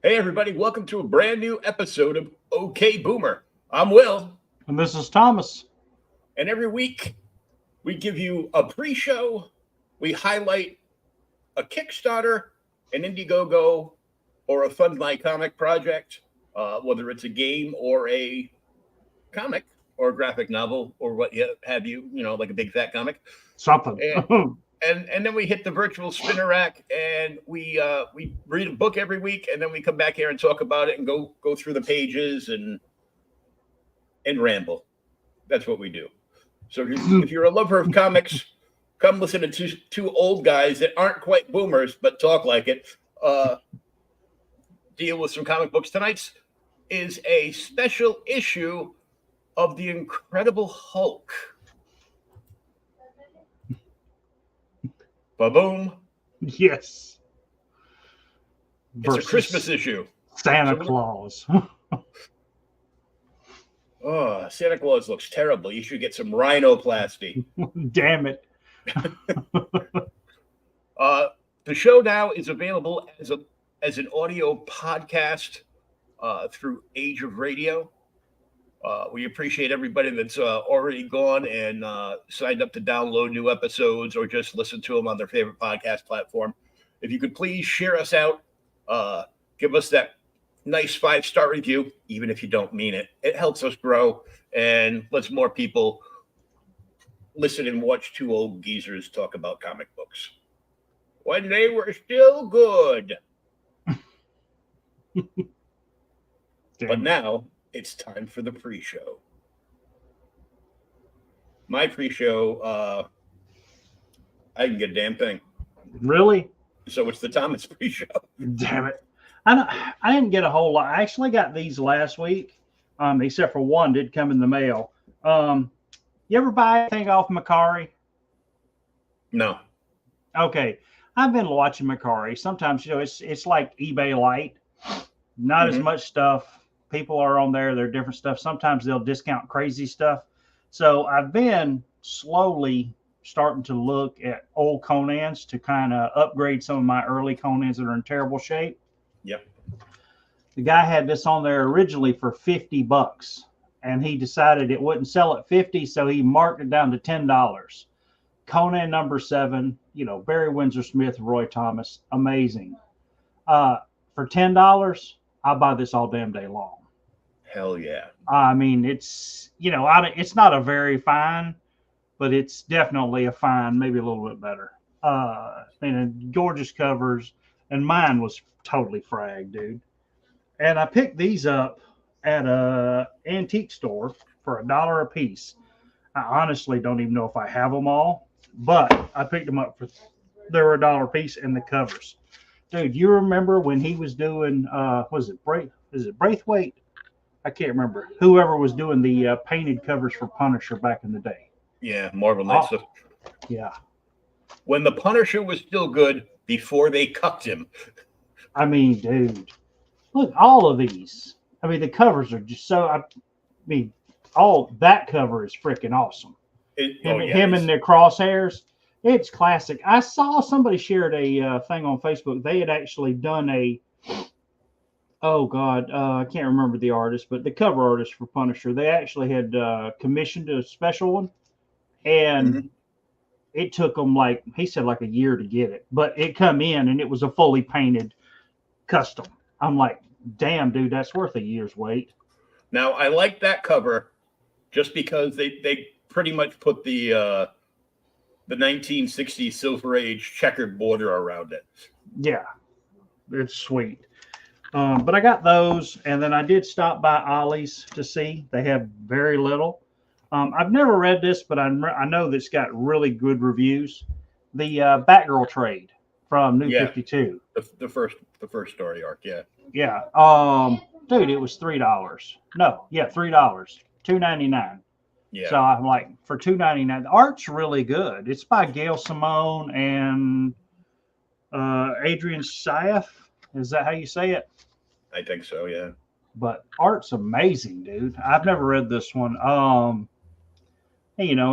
Hey, everybody, welcome to a brand new episode of OK Boomer. I'm Will, And this is Thomas. and every week we give you a pre show, we highlight a Kickstarter, an Indiegogo, or a Fund My Comic project, whether it's a game or a comic or a graphic novel or what have you, like a big fat comic. Something. And then we hit the virtual spinner rack and we read a book every week, and then we come back here and talk about it and go through the pages and ramble. That's what we do. So if you're a lover of comics, come listen to two old guys that aren't quite boomers but talk like it. Deal with some comic books. Tonight's is a special issue of the Incredible Hulk. Ba-boom. Yes. It's a Christmas issue. Santa Claus. Oh, Santa Claus looks terrible. You should get some rhinoplasty. Damn it. The show now is available as an audio podcast through Age of Radio. We appreciate everybody that's already gone and signed up to download new episodes or just listen to them on their favorite podcast platform. If you could please share us out, give us that nice 5-star review, even if you don't mean it. It helps us grow and lets more people listen and watch two old geezers talk about comic books when they were still good. But now it's time for the pre-show. My pre-show, I can get a damn thing. Really? So it's the Thomas pre-show. Damn it. I didn't get a whole lot. I actually got these last week, except for one did come in the mail. You ever buy anything off Macari? No. Okay. I've been watching Macari. Sometimes, it's like eBay Lite. Not as much stuff. People are on there. They're different stuff. Sometimes they'll discount crazy stuff. So I've been slowly starting to look at old Conans to kind of upgrade some of my early Conans that are in terrible shape. Yep. The guy had this on there originally for $50, and he decided it wouldn't sell at $50, so he marked it down to $10. Conan number 7, Barry Windsor Smith, Roy Thomas, amazing. For $10, I'll buy this all damn day long. Hell yeah. I mean, it's, it's not a very fine, but it's definitely a fine, maybe a little bit better. And gorgeous covers, and mine was totally fragged, dude. And I picked these up at a antique store for $1 a piece. I honestly don't even know if I have them all, but I picked them up they were $1 a piece, and the covers. Dude, you remember when he was doing Braithwaite? I can't remember. Whoever was doing the painted covers for Punisher back in the day. Yeah, Marvel Knights. Yeah. When the Punisher was still good before they cucked him. I mean, dude, look, all of these. I mean, the covers are just so. All that cover is freaking awesome. Him and the crosshairs. It's classic. I saw somebody shared a thing on Facebook. They had actually done I can't remember the artist, but the cover artist for Punisher. They actually had commissioned a special one, and it took them he said a year to get it, but it come in and it was a fully painted custom. I'm like, damn, dude, that's worth a year's wait. Now, I like that cover just because they pretty much put the 1960s Silver Age checkered border around it. Yeah, it's sweet. But I got those, and then I did stop by Ollie's to see. They have very little. I've never read this, but I know that it's got really good reviews. The Batgirl trade from New 52. The first story arc, yeah. Yeah. Dude, it was $3. No, yeah, $3. $2.99. Yeah. So I'm like, for $2.99, the art's really good. It's by Gail Simone and Adrian Saif. Is that how you say it? I think so, yeah. But art's amazing, dude. I've never read this one. And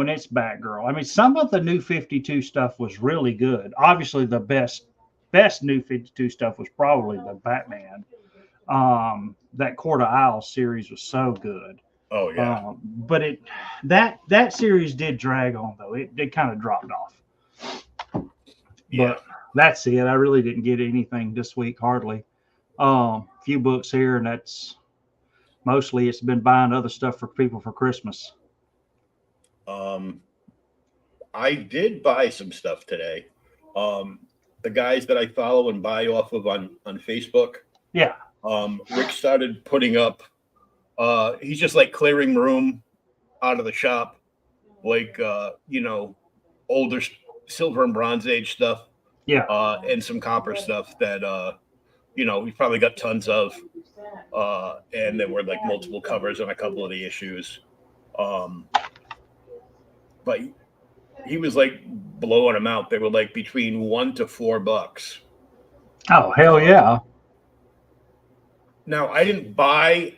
it's Batgirl. I mean, some of the New 52 stuff was really good. Obviously, the best New 52 stuff was probably the Batman. That Court of Owls series was so good. Oh yeah. But that series did drag on though. It kind of dropped off. Yeah. But that's it. I really didn't get anything this week, hardly. Few books here, and that's mostly it's been buying other stuff for people for Christmas. I did buy some stuff today. The guys that I follow and buy off of on Facebook. Yeah. Rick started putting up. He's just like clearing room out of the shop, like older silver and bronze age stuff. Yeah. And some copper stuff that we probably got tons of. And there were like multiple covers on a couple of the issues. But he was like blowing them out. They were like between $1 to $4. Oh, hell yeah. Now, I didn't buy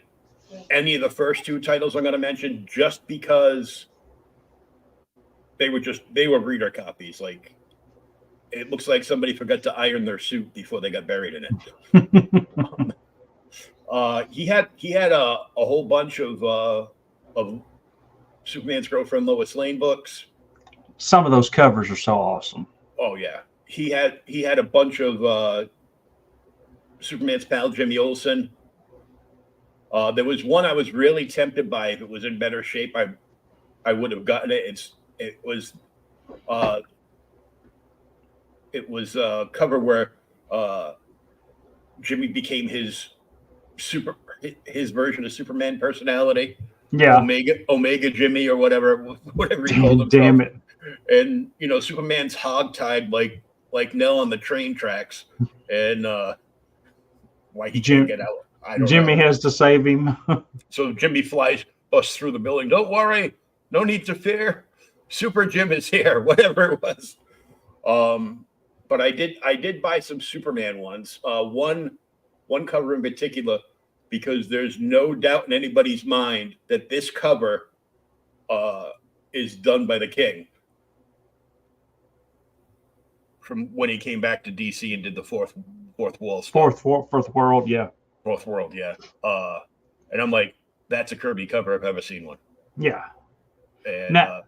any of the first two titles I'm going to mention just because they were reader copies. Like, it looks like somebody forgot to iron their suit before they got buried in it. He had a whole bunch of Superman's Girlfriend Lois Lane books. Some of those covers are so awesome. Oh yeah, he had a bunch of Superman's pal Jimmy Olsen. There was one I was really tempted by. If it was in better shape, I would have gotten it. It was a cover where Jimmy became his version of Superman personality. Yeah. Omega Jimmy or whatever he called himself. Damn it. And Superman's hogtied like Nell on the train tracks, and why he can't get out. I don't Jimmy know. has to save him. So Jimmy busts through the building. Don't worry, no need to fear. Super Jim is here. Whatever it was. But I did buy some Superman ones. One cover in particular, because there's no doubt in anybody's mind that this cover is done by the King from when he came back to DC and did the fourth wall stuff. Fourth world, yeah. Fourth world, yeah. And I'm like, that's a Kirby cover if I've ever seen one. Yeah. And now,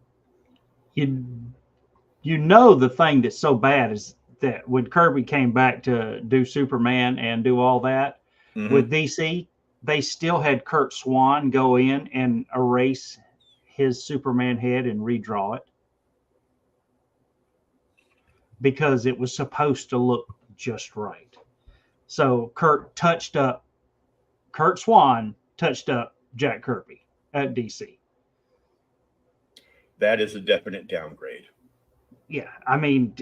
the thing that's so bad is that when Kirby came back to do Superman and do all that with DC, they still had Kurt Swan go in and erase his Superman head and redraw it because it was supposed to look just right. So Kurt Swan touched up Jack Kirby at DC. That is a definite downgrade. Yeah, I mean,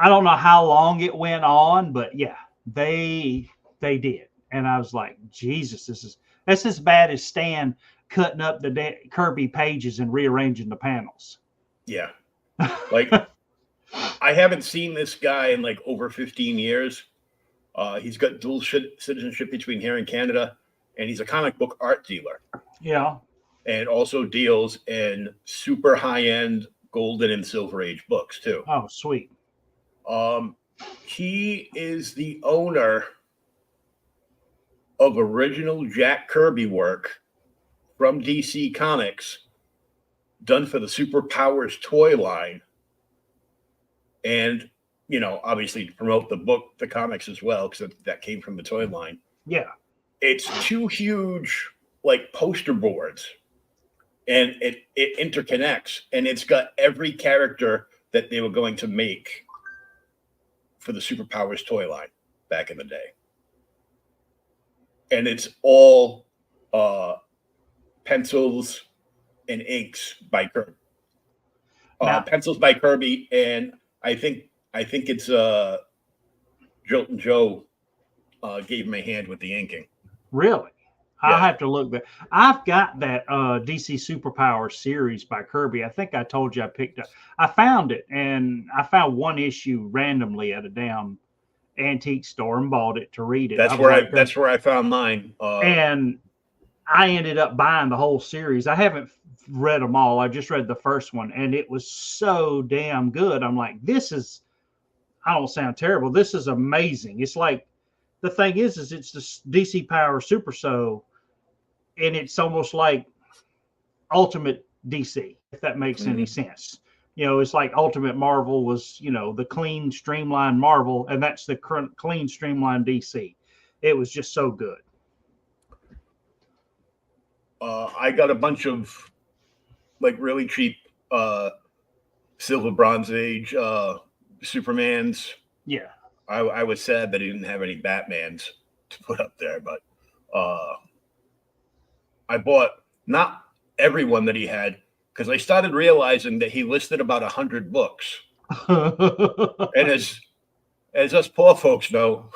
I don't know how long it went on, but yeah, they did. And I was like, Jesus, that's as bad as Stan cutting up the Kirby pages and rearranging the panels. Yeah. Like, I haven't seen this guy in like over 15 years. He's got dual citizenship between here and Canada, and he's a comic book art dealer. Yeah. And also deals in super high-end golden and silver age books too. Oh, sweet. He is the owner of original Jack Kirby work from DC Comics done for the Superpowers toy line. And, obviously to promote the comics as well, because that came from the toy line. Yeah. It's two huge, like, poster boards, and it interconnects, and it's got every character that they were going to make for the Superpowers toy line back in the day. And it's all pencils and inks by Kirby. Pencils by Kirby, and I think it's Jolton Joe gave him a hand with the inking. Really? Yeah. I'll have to look back. I've got that DC Superpower series by Kirby. I think I told you I picked up. I found it, and I found one issue randomly at a damn antique store and bought it to read it. That's where I found mine. And I ended up buying the whole series. I haven't read them all. I just read the first one, and it was so damn good. I'm like, I don't sound terrible. This is amazing. It's like the thing is it's the DC Power Super So, and it's almost like Ultimate DC, if that makes any sense. It's like Ultimate Marvel was, the clean, streamlined Marvel, and that's the current clean, streamlined DC. It was just so good. I got a bunch of like really cheap Silver Bronze Age Supermans. Yeah. I was sad that he didn't have any Batmans to put up there, but I bought not everyone that he had because I started realizing that he listed about 100 books. And as us poor folks know,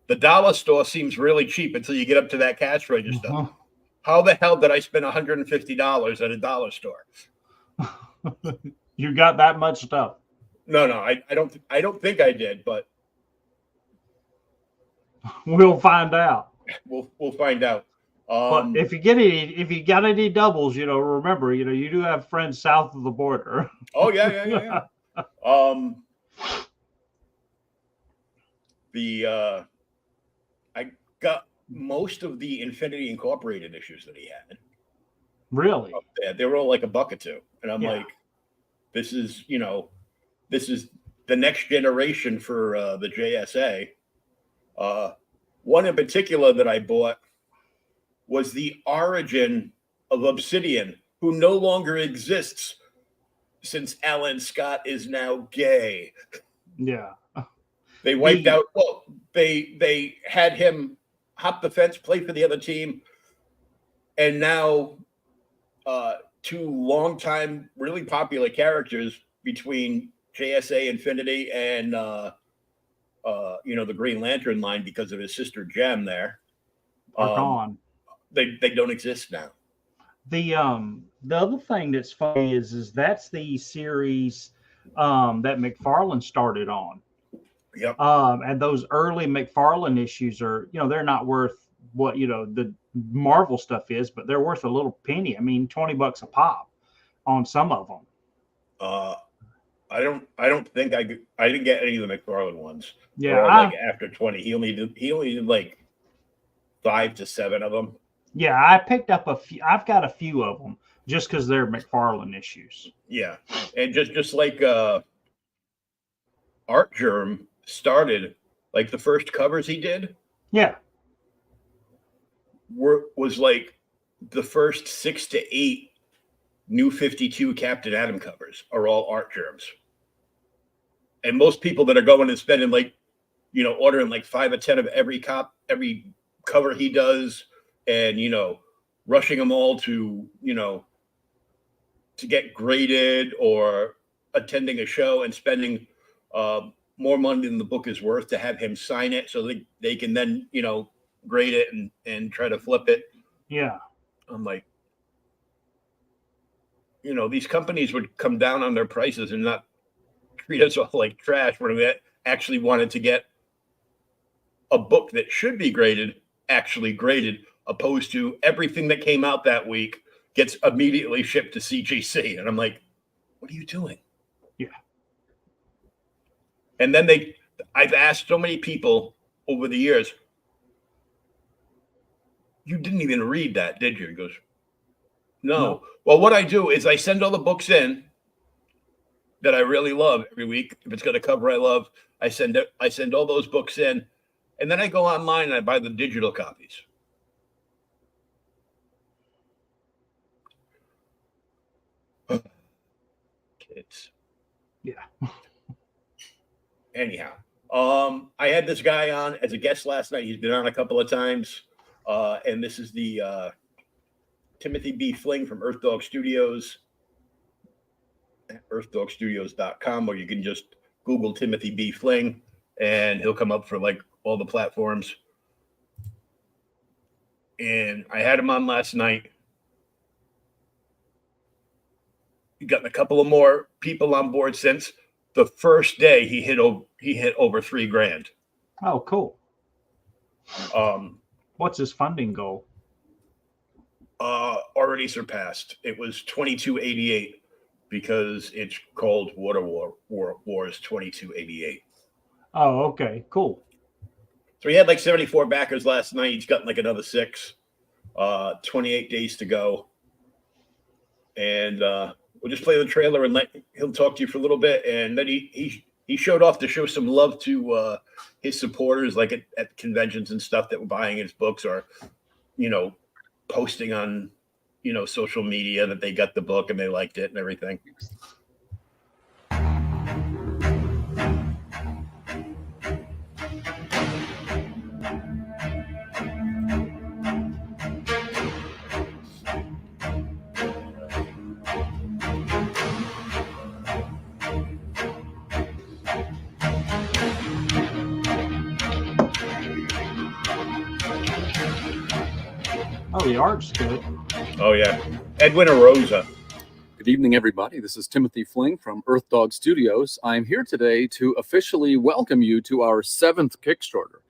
the dollar store seems really cheap until you get up to that cash register. Uh-huh. How the hell did I spend $150 at a dollar store? You got that much stuff? No, I don't think I did, but we'll find out. We'll find out. But if you got any doubles, remember, you do have friends south of the border. Oh yeah. I got most of the Infinity Incorporated issues that he had. Really? Yeah, they were all like $1 or $2, and I'm like, this is the next generation for the JSA. One in particular that I bought was the origin of Obsidian, who no longer exists since Alan Scott is now gay. Yeah. They wiped out. Well, they had him hop the fence, play for the other team, and now two longtime, really popular characters between JSA Infinity and the Green Lantern line because of his sister Gem there are gone. They don't exist now. The other thing that's funny is that's the series that McFarlane started on. Yep. And those early McFarlane issues are, they're not worth what the Marvel stuff is, but they're worth a little penny. I mean, $20 a pop on some of them. I don't think I didn't get any of the McFarlane ones. Yeah, like after 20. He only did like 5 to 7 of them. Yeah, I picked up a few. I've got a few of them just because they're McFarlane issues. Yeah, and just like Art Germ started, like the first covers he did. Yeah, was like the first 6 to 8 New 52 Captain Atom covers are all Art Germs. And most people that are going and spending ordering like 5 or 10 of every cover he does, and rushing them all to to get graded or attending a show and spending more money than the book is worth to have him sign it so they can then grade it and try to flip it. Yeah. I'm like, these companies would come down on their prices and not treat us all like trash when we actually wanted to get a book that should be graded actually graded, opposed to everything that came out that week gets immediately shipped to CGC. And I'm like, what are you doing? Yeah. And then I've asked so many people over the years, you didn't even read that, did you? He goes, no. Well, what I do is I send all the books in that I really love every week. If it's got a cover I love, I send all those books in, and then I go online and I buy the digital copies. Kids. Yeah. Anyhow, I had this guy on as a guest last night. He's been on a couple of times, and this is the Timothy B. Fling from Earth Dog Studios at earthdogstudios.com, or you can just Google Timothy B. Fling and he'll come up for like all the platforms. And I had him on last night. He gotten a couple of more people on board since the first day. He hit over $3,000. Oh, cool. What's his funding goal? Already surpassed. It was 2288 because it's called Water Wars 2288. Oh, okay, cool. It's So he had like 74 backers last night. He's gotten like another 6. 28 days to go. And we'll just play the trailer and he'll talk to you for a little bit. And then he showed off to show some love to his supporters, like at conventions and stuff, that were buying his books or, posting on, social media that they got the book and they liked it and everything. Oh, the art's good. Oh, yeah. Edwin Arosa. Good evening, everybody. This is Timothy Fling from Earth Dog Studios. I'm here today to officially welcome you to our 7th Kickstarter.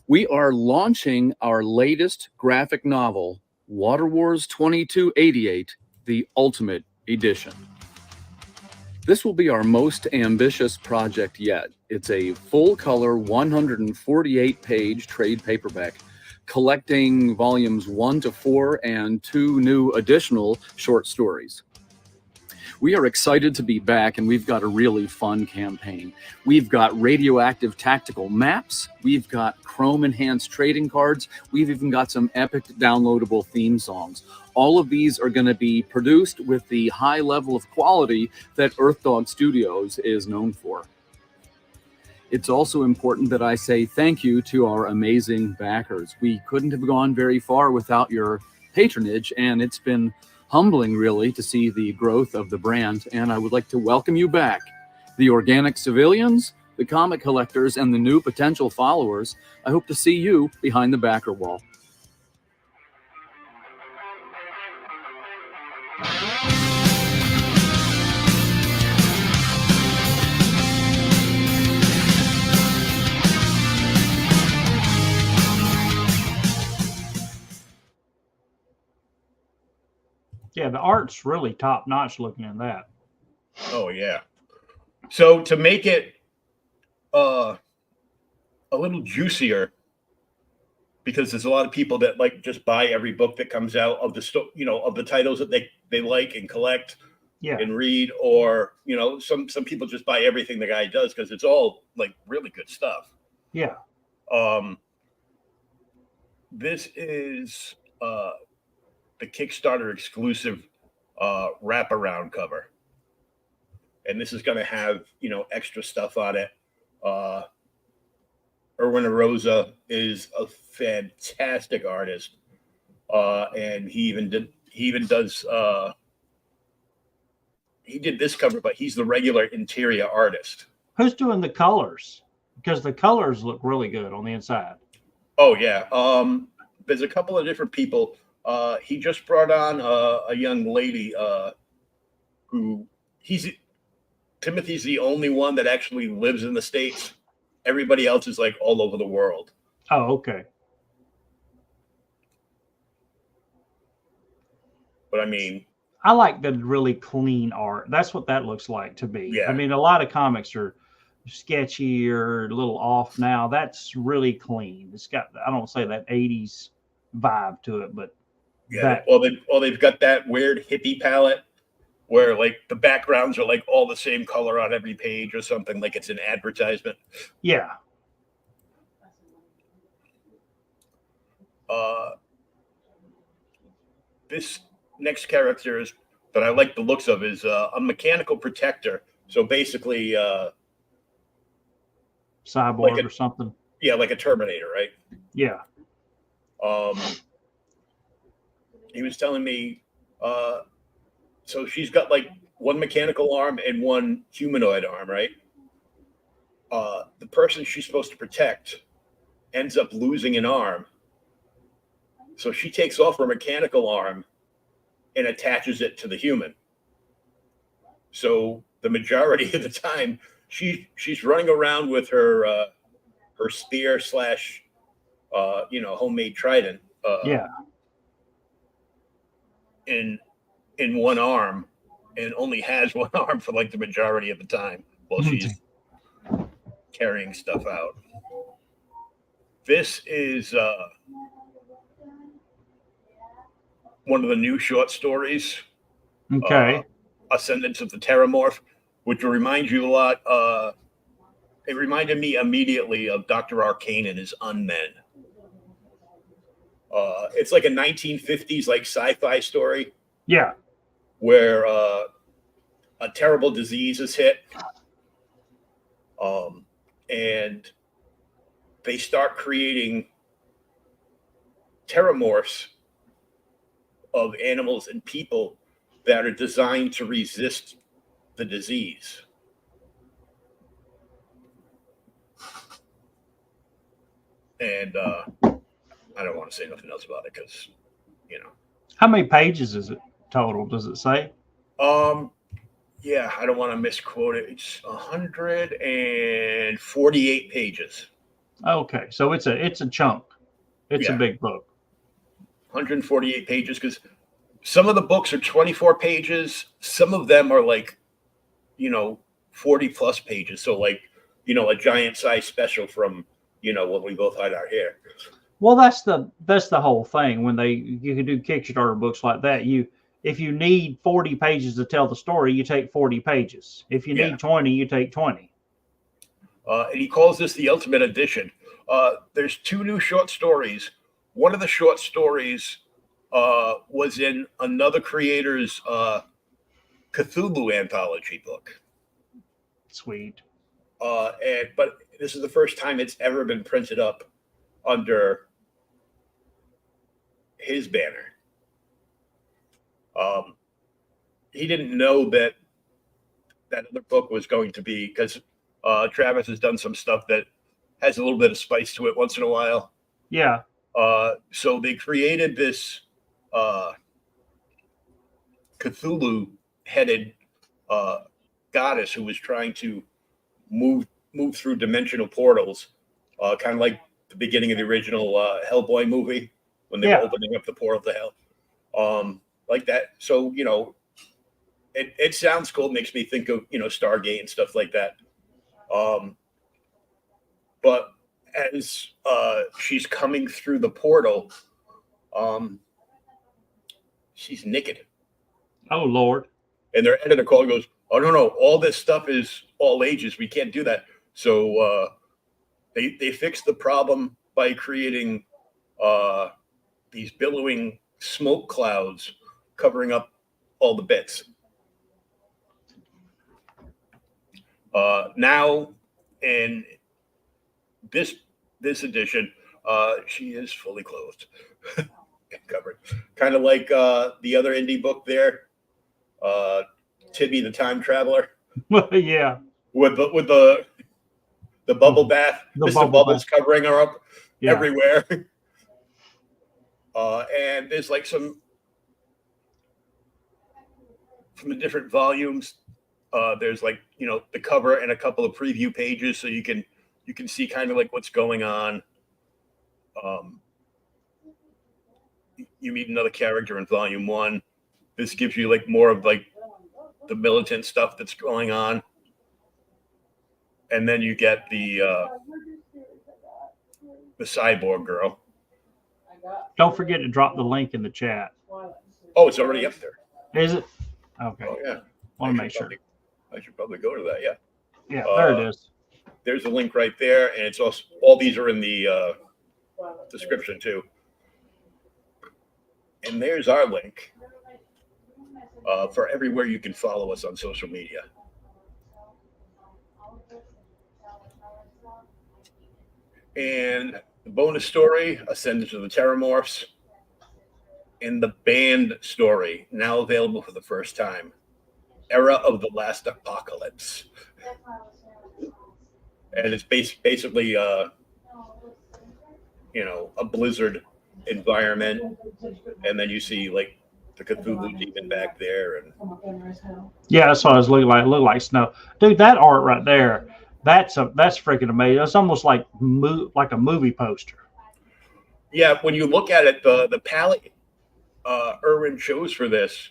We are launching our latest graphic novel, Water Wars 2288, the Ultimate Edition. This will be our most ambitious project yet. It's a full-color 148-page trade paperback collecting volumes 1 to 4 and 2 new additional short stories. We are excited to be back, and we've got a really fun campaign. We've got radioactive tactical maps. We've got Chrome-enhanced trading cards. We've even got some epic downloadable theme songs. All of these are going to be produced with the high level of quality that Earth Dog Studios is known for. It's also important that I say thank you to our amazing backers. We couldn't have gone very far without your patronage, and it's been humbling, really, to see the growth of the brand. And I would like to welcome you back, the organic civilians, the comic collectors, and the new potential followers. I hope to see you behind the backer wall. Yeah, the art's really top notch looking at that. Oh, yeah. So to make it a little juicier, because there's a lot of people that like just buy every book that comes out of the of the titles that they like and collect and read, or some people just buy everything the guy does because it's all like really good stuff. Yeah. This is the Kickstarter exclusive wraparound cover, and this is going to have extra stuff on it. Erwin Arosa is a fantastic artist, and he did this cover, but he's the regular interior artist. Who's doing the colors? Because the colors look really good on the inside. Oh yeah. There's a couple of different people. He just brought on a young lady who Timothy's the only one that actually lives in the States. Everybody else is like all over the world. Oh, okay. But I mean, I like the really clean art. That's what that looks like to me. Yeah. I mean, a lot of comics are sketchy or a little off now. That's really clean. It's got, I don't say that 80s vibe to it, but yeah. They've got that weird hippie palette where like the backgrounds are like all the same color on every page or something, like it's an advertisement. Yeah. This next character that I like the looks of is a mechanical protector. So basically, Cyborg or something. Yeah, like a Terminator, right? Yeah. He was telling me, so she's got like one mechanical arm and one humanoid arm, right? The person she's supposed to protect ends up losing an arm. So she takes off her mechanical arm and attaches it to the human. So the majority of the time, she's running around with her spear slash homemade trident. In one arm, and only has one arm for like the majority of the time while she's carrying stuff out. This is one of the new short stories, Okay. Ascendance of the Terramorph, which will remind you a lot. It reminded me immediately of Dr. Arcane and his Unmen. It's like a 1950s like sci-fi story Yeah. where a terrible disease is hit, and they start creating terramorphs of animals and people that are designed to resist the disease. And I don't want to say nothing else about it because, you know. How many pages is it total? Does it say? Yeah, I don't want to misquote it. It's 148 pages. Okay, so it's a chunk. It's a Yeah. big book. 148 pages because some of the books are 24 pages. Some of them are like, 40 plus pages. So like, a giant size special from, when we both hide our hair. Well, that's the whole thing. When you can do Kickstarter books like that, if you need 40 pages to tell the story, you take 40 pages. If you need 20, you take 20. And he calls this the Ultimate Edition. There's 2 new short stories. One of the short stories was in another creator's Cthulhu anthology book. Sweet. But this is the first time it's ever been printed up under his banner. He didn't know that other book was going to be, because Travis has done some stuff that has a little bit of spice to it once in a while. Yeah. So they created this Cthulhu-headed goddess who was trying to move through dimensional portals, kind of like the beginning of the original Hellboy movie when they were opening up the portal to hell, like that. So it sounds cool. It makes me think of Stargate and stuff like that. But as she's coming through the portal, she's naked. Oh Lord. And their editor call goes, "Oh no, all this stuff is all ages. We can't do that." So they fixed the problem by creating these billowing smoke clouds covering up all the bits. Now in this edition, she is fully clothed and covered, kind of like the other indie book there, Tibby the Time Traveler. Yeah. With the bubble bath, The Mr. Bubbles covering her up everywhere. And there's like some from the different volumes. There's like the cover and a couple of preview pages, so you can see kind of like what's going on. You meet another character in volume 1. This gives you like more of like the militant stuff that's going on, and then you get the cyborg girl. Don't forget to drop the link in the chat. Oh, it's already up there. Is it? Okay. Oh yeah. Want to make sure. I should probably go to that. Yeah. Yeah, there it is. There's a link right there, and it's also all these are in the description too. And there's our link for everywhere you can follow us on social media. And the bonus story, Ascendance of the Terramorphs, and the banned story, now available for the first time, Era of the Last Apocalypse. And it's basically a blizzard environment, and then you see like the Cthulhu demon back there, and yeah, that's what I was looking like. It looked like snow, dude. That art right there, that's freaking amazing. It's almost like a movie poster. Yeah, when you look at it, the palette Irwin chose for this,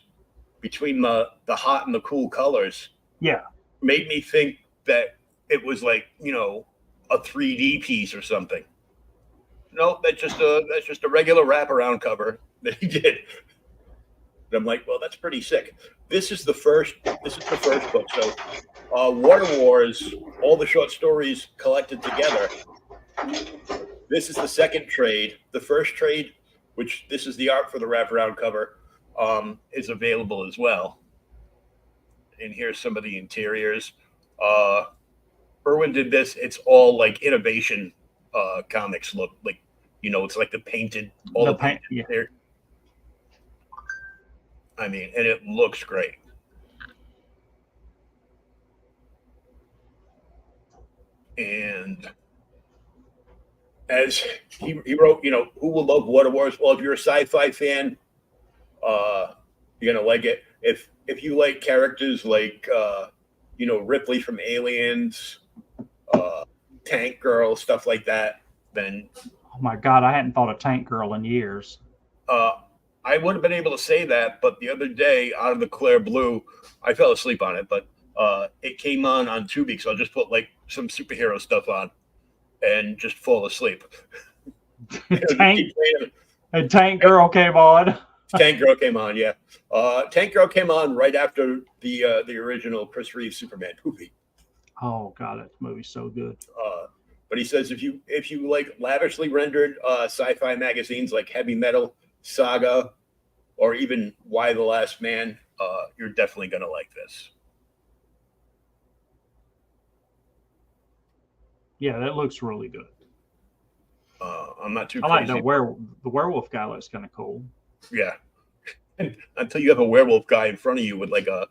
between the hot and the cool colors, made me think that it was like a 3D piece or something. no, that's just a regular wraparound cover that he did. And I'm like, well, that's pretty sick. This is the first book. So, Water Wars, all the short stories collected together. This is the second trade. The first trade, which this is the art for the wraparound cover, is available as well. And here's some of the interiors. Irwin did this. It's all like innovation comics look like, it's like the painted, all the paint there. I mean, and it looks great. And as he wrote, who will love Water Wars? Well, if you're a sci-fi fan, you're gonna like it. If you like characters like Ripley from Aliens, Tank Girl, stuff like that, then Oh my God, I hadn't thought of Tank Girl in years. I would have been able to say that, but the other day, out of the clear blue, I fell asleep on it. But it came on Tubi, so I'll just put like some superhero stuff on and just fall asleep. Tank Girl came on. Tank Girl came on, yeah. Tank Girl came on right after the original Chris Reeve Superman movie. Oh God, that movie's so good. But he says if you like lavishly rendered sci-fi magazines like Heavy Metal, Saga, or even Y the Last Man, you're definitely gonna like this. Yeah, that looks really good. I'm not too I like crazy. the werewolf guy looks kind of cool. Yeah. And until you have a werewolf guy in front of you with like a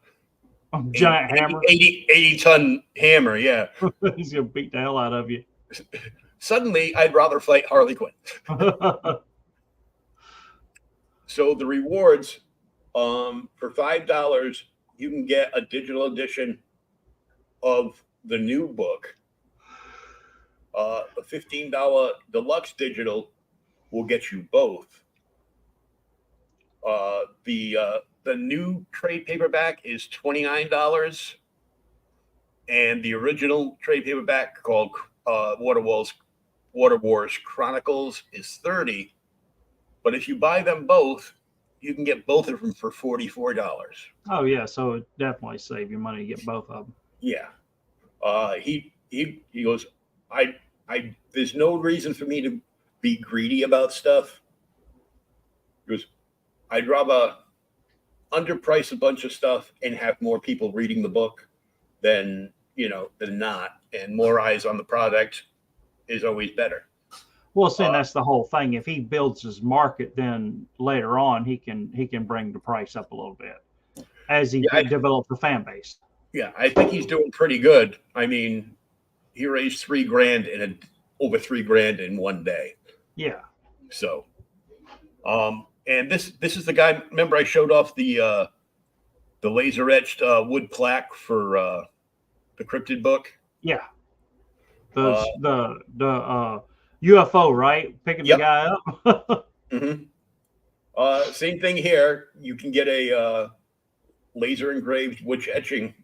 giant hammer. 80-ton hammer, yeah. He's gonna beat the hell out of you. Suddenly, I'd rather fight Harley Quinn. So the rewards, for $5, you can get a digital edition of the new book. A $15 deluxe digital will get you both. The new trade paperback is $29, and the original trade paperback called Water Wars Chronicles is $30. But if you buy them both, you can get both of them for $44. Oh yeah, so it definitely save you money to get both of them. Yeah. He goes, I there's no reason for me to be greedy about stuff. He goes, I'd rather underprice a bunch of stuff and have more people reading the book than not. And more eyes on the product is always better. Well, see, that's the whole thing. If he builds his market, then later on he can bring the price up a little bit as he develops the fan base. Yeah, I think he's doing pretty good. I mean, he raised $3,000 and over $3,000 in one day. Yeah. So, and this is the guy. Remember, I showed off the laser etched wood plaque for the cryptid book. Yeah. The UFO, right? Picking the guy up. Mm-hmm. Same thing here. You can get a laser engraved wood etching,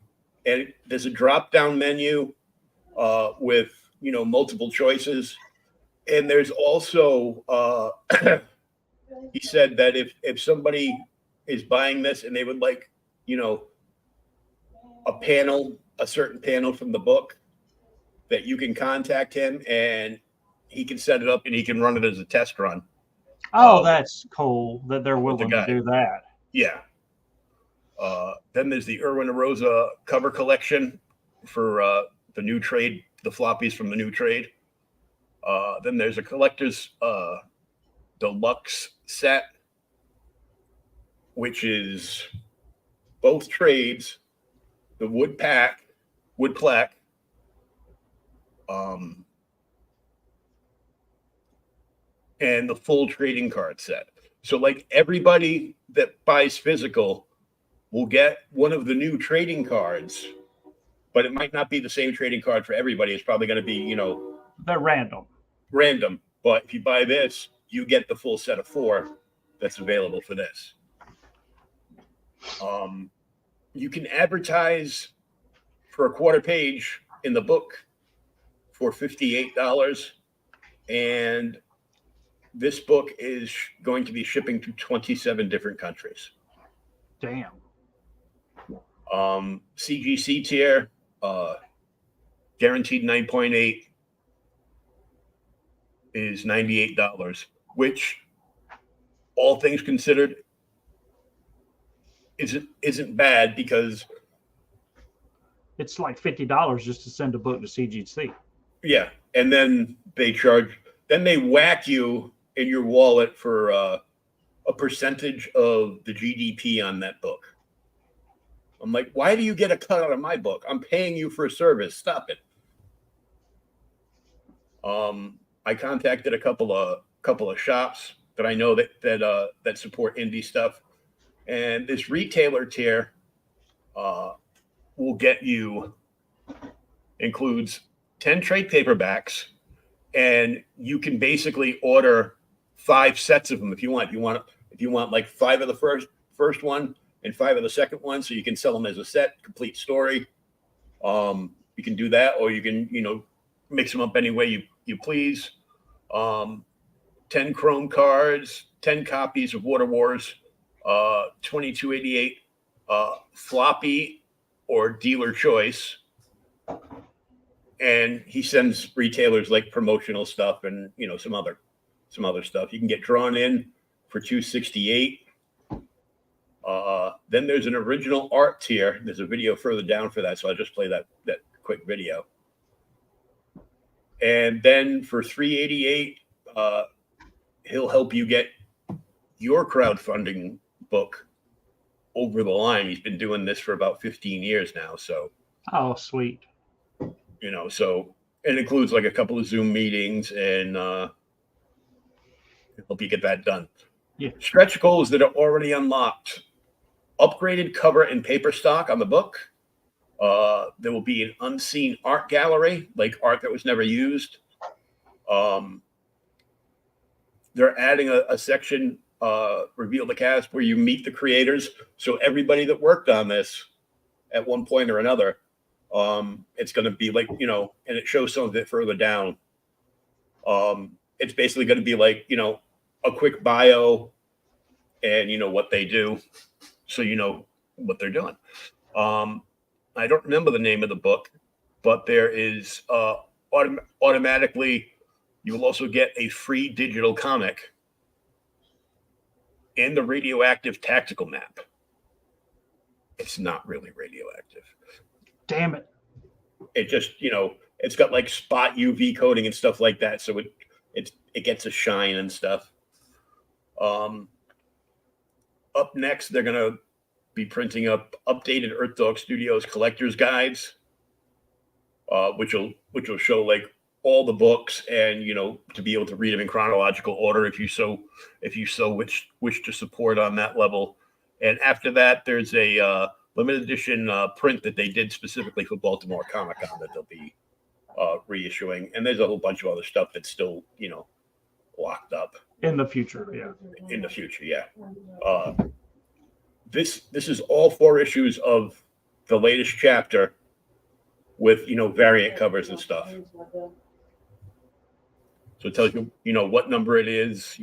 and there's a drop down menu with multiple choices, and there's also he said that if somebody is buying this and they would like a certain panel from the book, that you can contact him and he can set it up and he can run it as a test run. Oh, that's cool that they're willing to do that. Yeah. Then there's the Irwin Arosa cover collection for the new trade, the floppies from the new trade. Then there's a collector's deluxe set, which is both trades, the wood plaque, and the full trading card set. So like everybody that buys physical will get one of the new trading cards, but it might not be the same trading card for everybody. It's probably going to be, they're random. But if you buy this, you get the full set of 4 that's available for this. You can advertise for a quarter page in the book for $58, and this book is going to be shipping to 27 different countries. Damn. CGC tier, guaranteed 9.8 is $98, which, all things considered, isn't bad, because it's like $50 just to send a book to CGC. Yeah, and then they whack you in your wallet for a percentage of the GDP on that book. I'm like, why do you get a cut out of my book? I'm paying you for a service. Stop it. I contacted a couple of shops that I know that support indie stuff, and this retailer tier will get you, includes 10 trade paperbacks, and you can basically order 5 sets of them if you want. If you want like 5 of the first one and 5 of the second one, so you can sell them as a set, complete story. You can do that, or you can, mix them up any way you please. 10 Chrome cards, 10 copies of Water Wars, 2288 floppy or dealer choice. And he sends retailers like promotional stuff and some other stuff. You can get drawn in for $268. Then there's an original art tier. There's a video further down for that, so I'll just play that quick video. And then for $388, he'll help you get your crowdfunding book over the line. He's been doing this for about 15 years now. So, oh, sweet. So it includes like a couple of Zoom meetings and help you get that done. Yeah. Stretch goals that are already unlocked. Upgraded cover and paper stock on the book. There will be an unseen art gallery, like art that was never used. They're adding a section, Reveal the Cast, where you meet the creators. So everybody that worked on this at one point or another, it's going to be like, and it shows some of it further down. It's basically going to be like, a quick bio and, what they do. So you know what they're doing. I don't remember the name of the book, but there is automatically, you will also get a free digital comic and the radioactive tactical map. It's not really radioactive. Damn it. It just, it's got like spot UV coating and stuff like that. So it gets a shine and stuff. Up next, they're going to be printing up updated Earth Dog Studios collector's guides, which will show like all the books and, to be able to read them in chronological order if you so wish to support on that level. And after that, there's a limited edition print that they did specifically for Baltimore Comic-Con that they'll be reissuing. And there's a whole bunch of other stuff that's still, locked up. In the future, yeah. In the future, yeah. This is all 4 issues of the latest chapter with, variant covers and stuff. So it tells you, what number it is,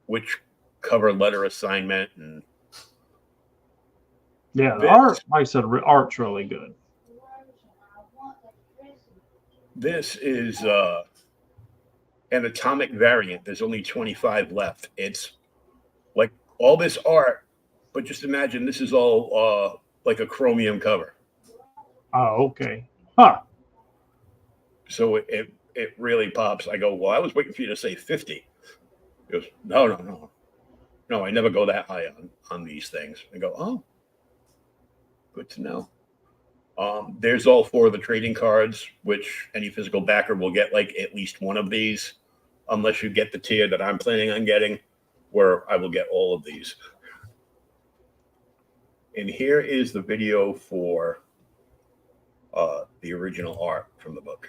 which cover letter assignment. And yeah, the art, like I said, art's really good. This is an atomic variant. There's only 25 left. It's like all this art, but just imagine this is all like a chromium cover. Oh, okay. Huh. So it really pops. I go, well, I was waiting for you to say 50. He goes, no. No, I never go that high on these things. I go, oh, good to know. There's all 4 of the trading cards, which any physical backer will get like at least one of these, unless you get the tier that I'm planning on getting, where I will get all of these. And here is the video for the original art from the book.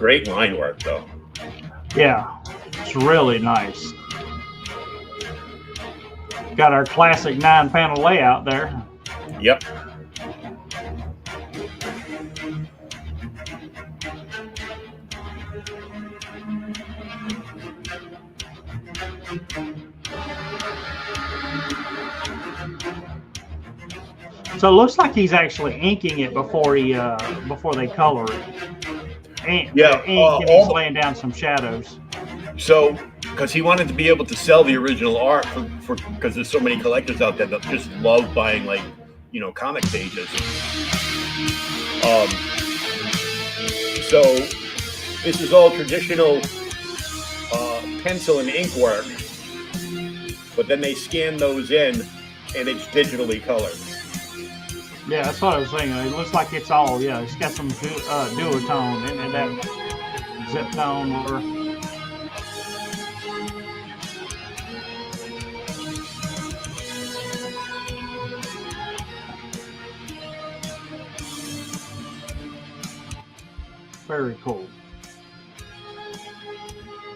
Great line work, though. Yeah, it's really nice. Got our classic 9-panel layout there. Yep. So it looks like he's actually inking it before they color it. And Yeah, ink, and he's laying down some shadows. So, because he wanted to be able to sell the original art for because there's so many collectors out there that just love buying, like, comic pages. So this is all traditional pencil and ink work, but then they scan those in, and it's digitally colored. Yeah, that's what I was saying. It looks like it's all, it's got some duotone and that zip tone or. Very cool.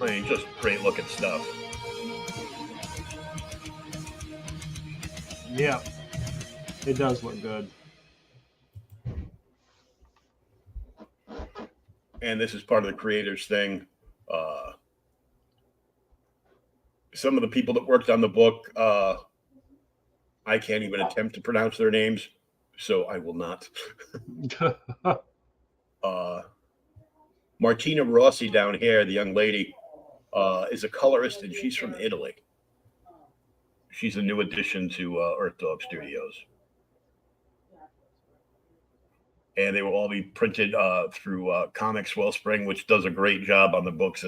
I mean, just great looking stuff. Yeah, it does look good. And this is part of the creators thing. Some of the people that worked on the book, I can't even attempt to pronounce their names, so I will not. Martina Rossi down here, the young lady, is a colorist, and she's from Italy. She's a new addition to Earth Dog Studios. And they will all be printed through Comics Wellspring, which does a great job on the books,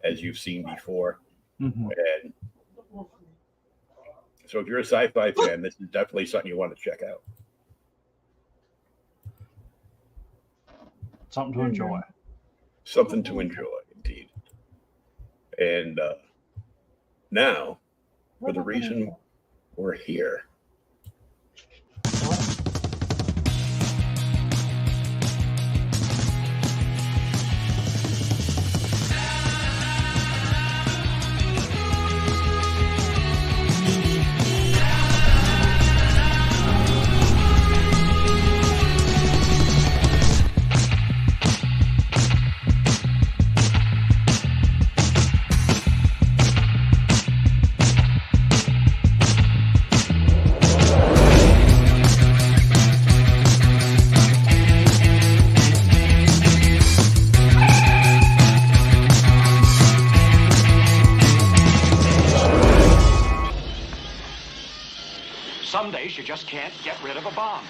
as you've seen before. Mm-hmm. And so if you're a sci-fi fan, this is definitely something you want to check out. Something to enjoy. Something to enjoy, indeed. And now, for the reason we're here. Some days you just can't get rid of a bomb.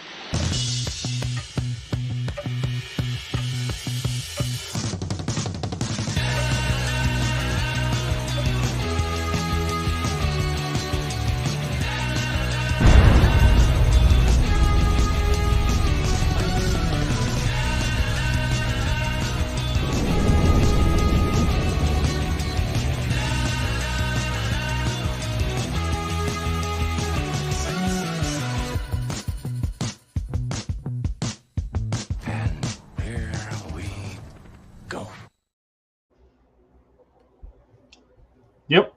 Yep.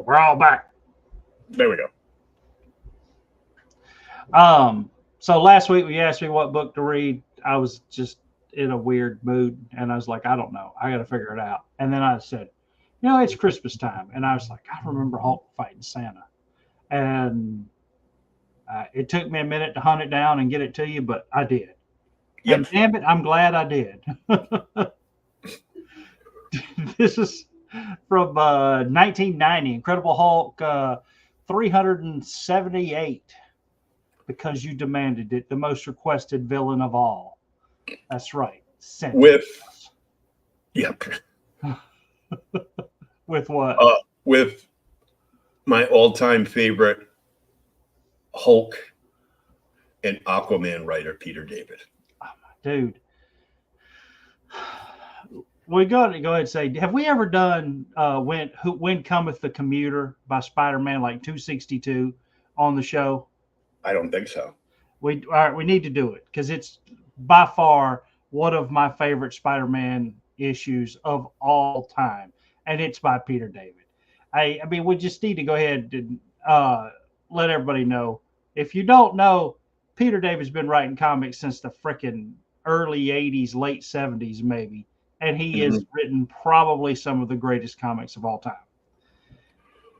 We're all back. There we go. So last week you asked me what book to read. I was just in a weird mood, and I was like, I don't know. I got to figure it out. And then I said, it's Christmas time, and I was like, I remember Hulk fighting Santa, and it took me a minute to hunt it down and get it to you, but I did. Yep. And damn it, I'm glad I did. This is from 1990, Incredible Hulk 378, Because You Demanded It, the most requested villain of all. That's right. Yep. With what? With my all-time favorite Hulk and Aquaman writer, Peter David. Oh, dude. We got to go ahead and say, have we ever done When Cometh the Commuter by Spider-Man, like 262 on the show? I don't think so. We need to do it because it's by far one of my favorite Spider-Man, issues of all time, and it's by Peter David. I mean, we just need to go ahead and let everybody know. If you don't know, Peter David's been writing comics since the frickin' early 80s, late 70s, maybe. And he has written probably some of the greatest comics of all time.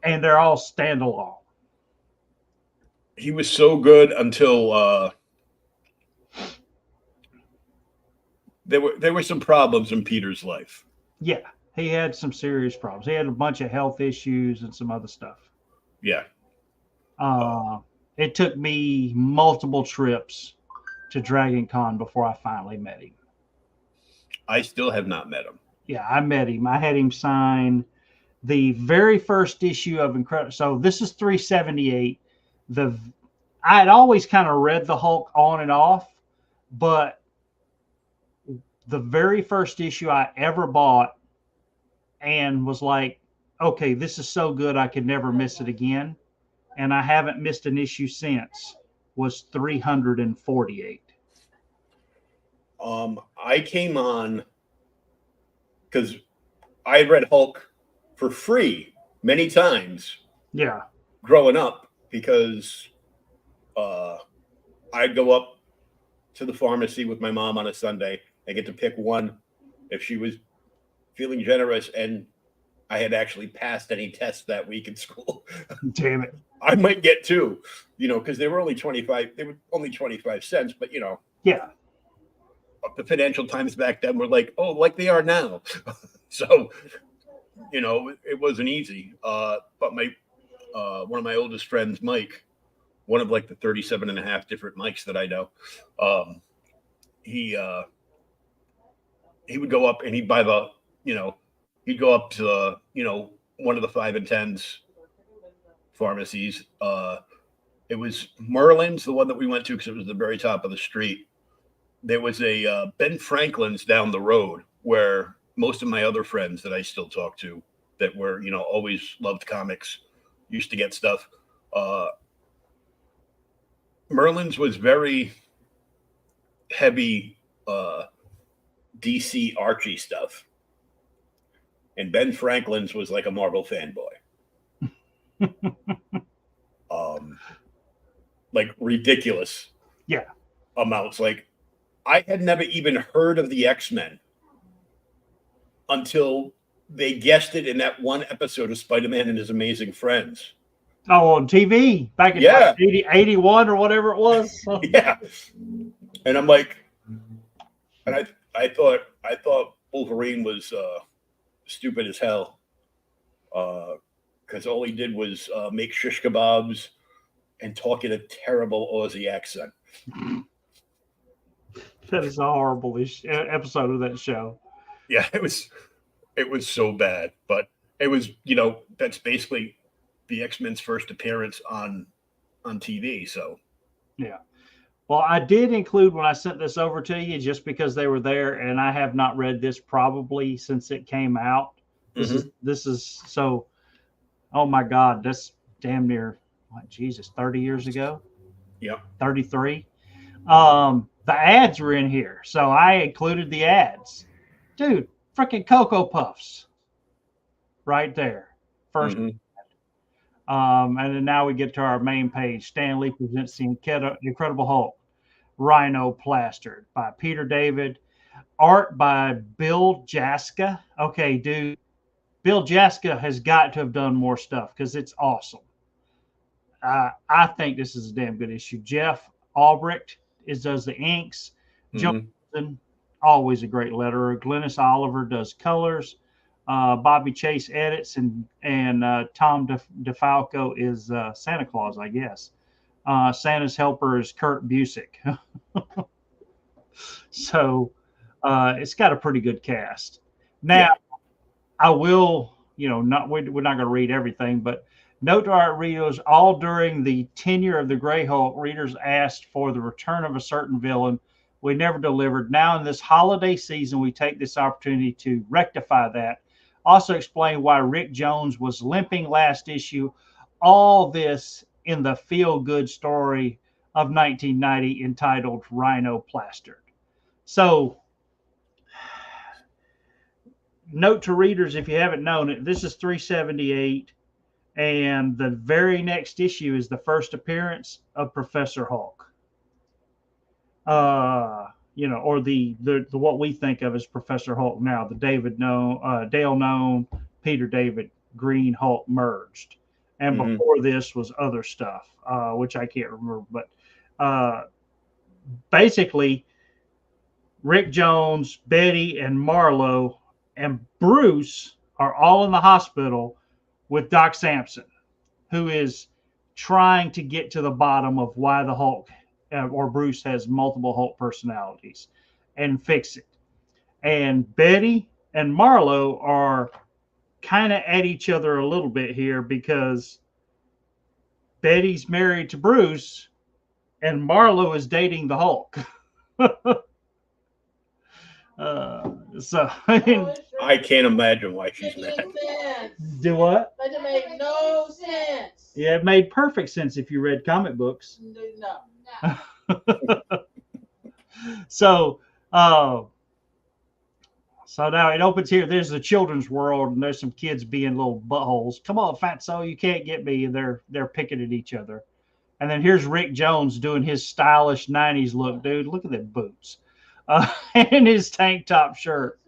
And they're all standalone. He was so good until there were some problems in Peter's life. Yeah, he had some serious problems. He had a bunch of health issues and some other stuff. Yeah. It took me multiple trips to Dragon Con before I finally met him. I still have not met him. Yeah, I met him. I had him sign the very first issue of Incredible. So this is 378. I had always kind of read the Hulk on and off, but the very first issue I ever bought and was like, okay, this is so good I could never miss it again. And I haven't missed an issue since, was 348. I came on because I had read Hulk for free many times. Yeah. Growing up, because I'd go up to the pharmacy with my mom on a Sunday and get to pick one if she was feeling generous and I had actually passed any tests that week in school. Damn it. I might get two, because they were only 25. They were only 25 cents, but yeah. The Financial Times back then were like, oh, like they are now. So, it wasn't easy. But my one of my oldest friends, Mike, one of like the 37 and a half different Mikes that I know, he would go up and he'd buy he'd go up to one of the 5 and 10s pharmacies. It was Merlin's, the one that we went to because it was the very top of the street. There was a Ben Franklin's down the road where most of my other friends that I still talk to that were, always loved comics, used to get stuff. Merlin's was very heavy DC Archie stuff. And Ben Franklin's was like a Marvel fanboy. Like ridiculous amounts. Like I had never even heard of the X-Men until they guessed it in that one episode of Spider-Man and His Amazing Friends. Oh, on TV back in 81 or whatever it was. Yeah. And I'm like, and I thought Wolverine was stupid as hell. Because all he did was make shish kebabs and talk in a terrible Aussie accent. That is a horrible episode of that show. Yeah, it was so bad, but it was, that's basically the X-Men's first appearance on TV. So, yeah. Well, I did include when I sent this over to you just because they were there, and I have not read this probably since it came out. This is so. Oh my God, that's damn near, 30 years ago. Yeah, 33. The ads were in here, so I included the ads. Dude, freaking Cocoa Puffs, right there, first. And then now we get to our main page. Stan Lee presents the Incredible Hulk, Rhino plastered by Peter David, art by Bill Jaska. Okay, dude. Bill Jaska has got to have done more stuff because it's awesome. I think this is a damn good issue. Jeff Albrecht does the inks. Johnson, always a great letterer. Glennis Oliver does colors. Bobby Chase edits, and Tom DeFalco is Santa Claus, I guess. Santa's helper is Kurt Busiek. So it's got a pretty good cast. Now, I will, we're not going to read everything, but note to our readers, all during the tenure of the Gray Hulk, readers asked for the return of a certain villain. We never delivered. Now in this holiday season, we take this opportunity to rectify that. Also explain why Rick Jones was limping last issue. All this in the feel-good story of 1990 entitled Rhino Plastered. So note to readers, if you haven't known it, this is 378, and the very next issue is the first appearance of Professor Hulk. Or the what we think of as Professor Hulk now, the Dale known, Peter David Green Hulk merged, and before this was other stuff, which I can't remember, but basically, Rick Jones, Betty, and Marlo and Bruce are all in the hospital with Doc Samson, who is trying to get to the bottom of why the Hulk or Bruce has multiple Hulk personalities and fix it. And Betty and Marlo are kind of at each other a little bit here because Betty's married to Bruce and Marlo is dating the Hulk. I can't imagine why she's mad. Do what? But it made no sense. Yeah, it made perfect sense if you read comic books. No. So now it opens here. There's the children's world, and there's some kids being little buttholes. Come on, Fatso, you can't get me. And they're picking at each other. And then here's Rick Jones doing his stylish 90s look, dude. Look at them boots. And his tank top shirt.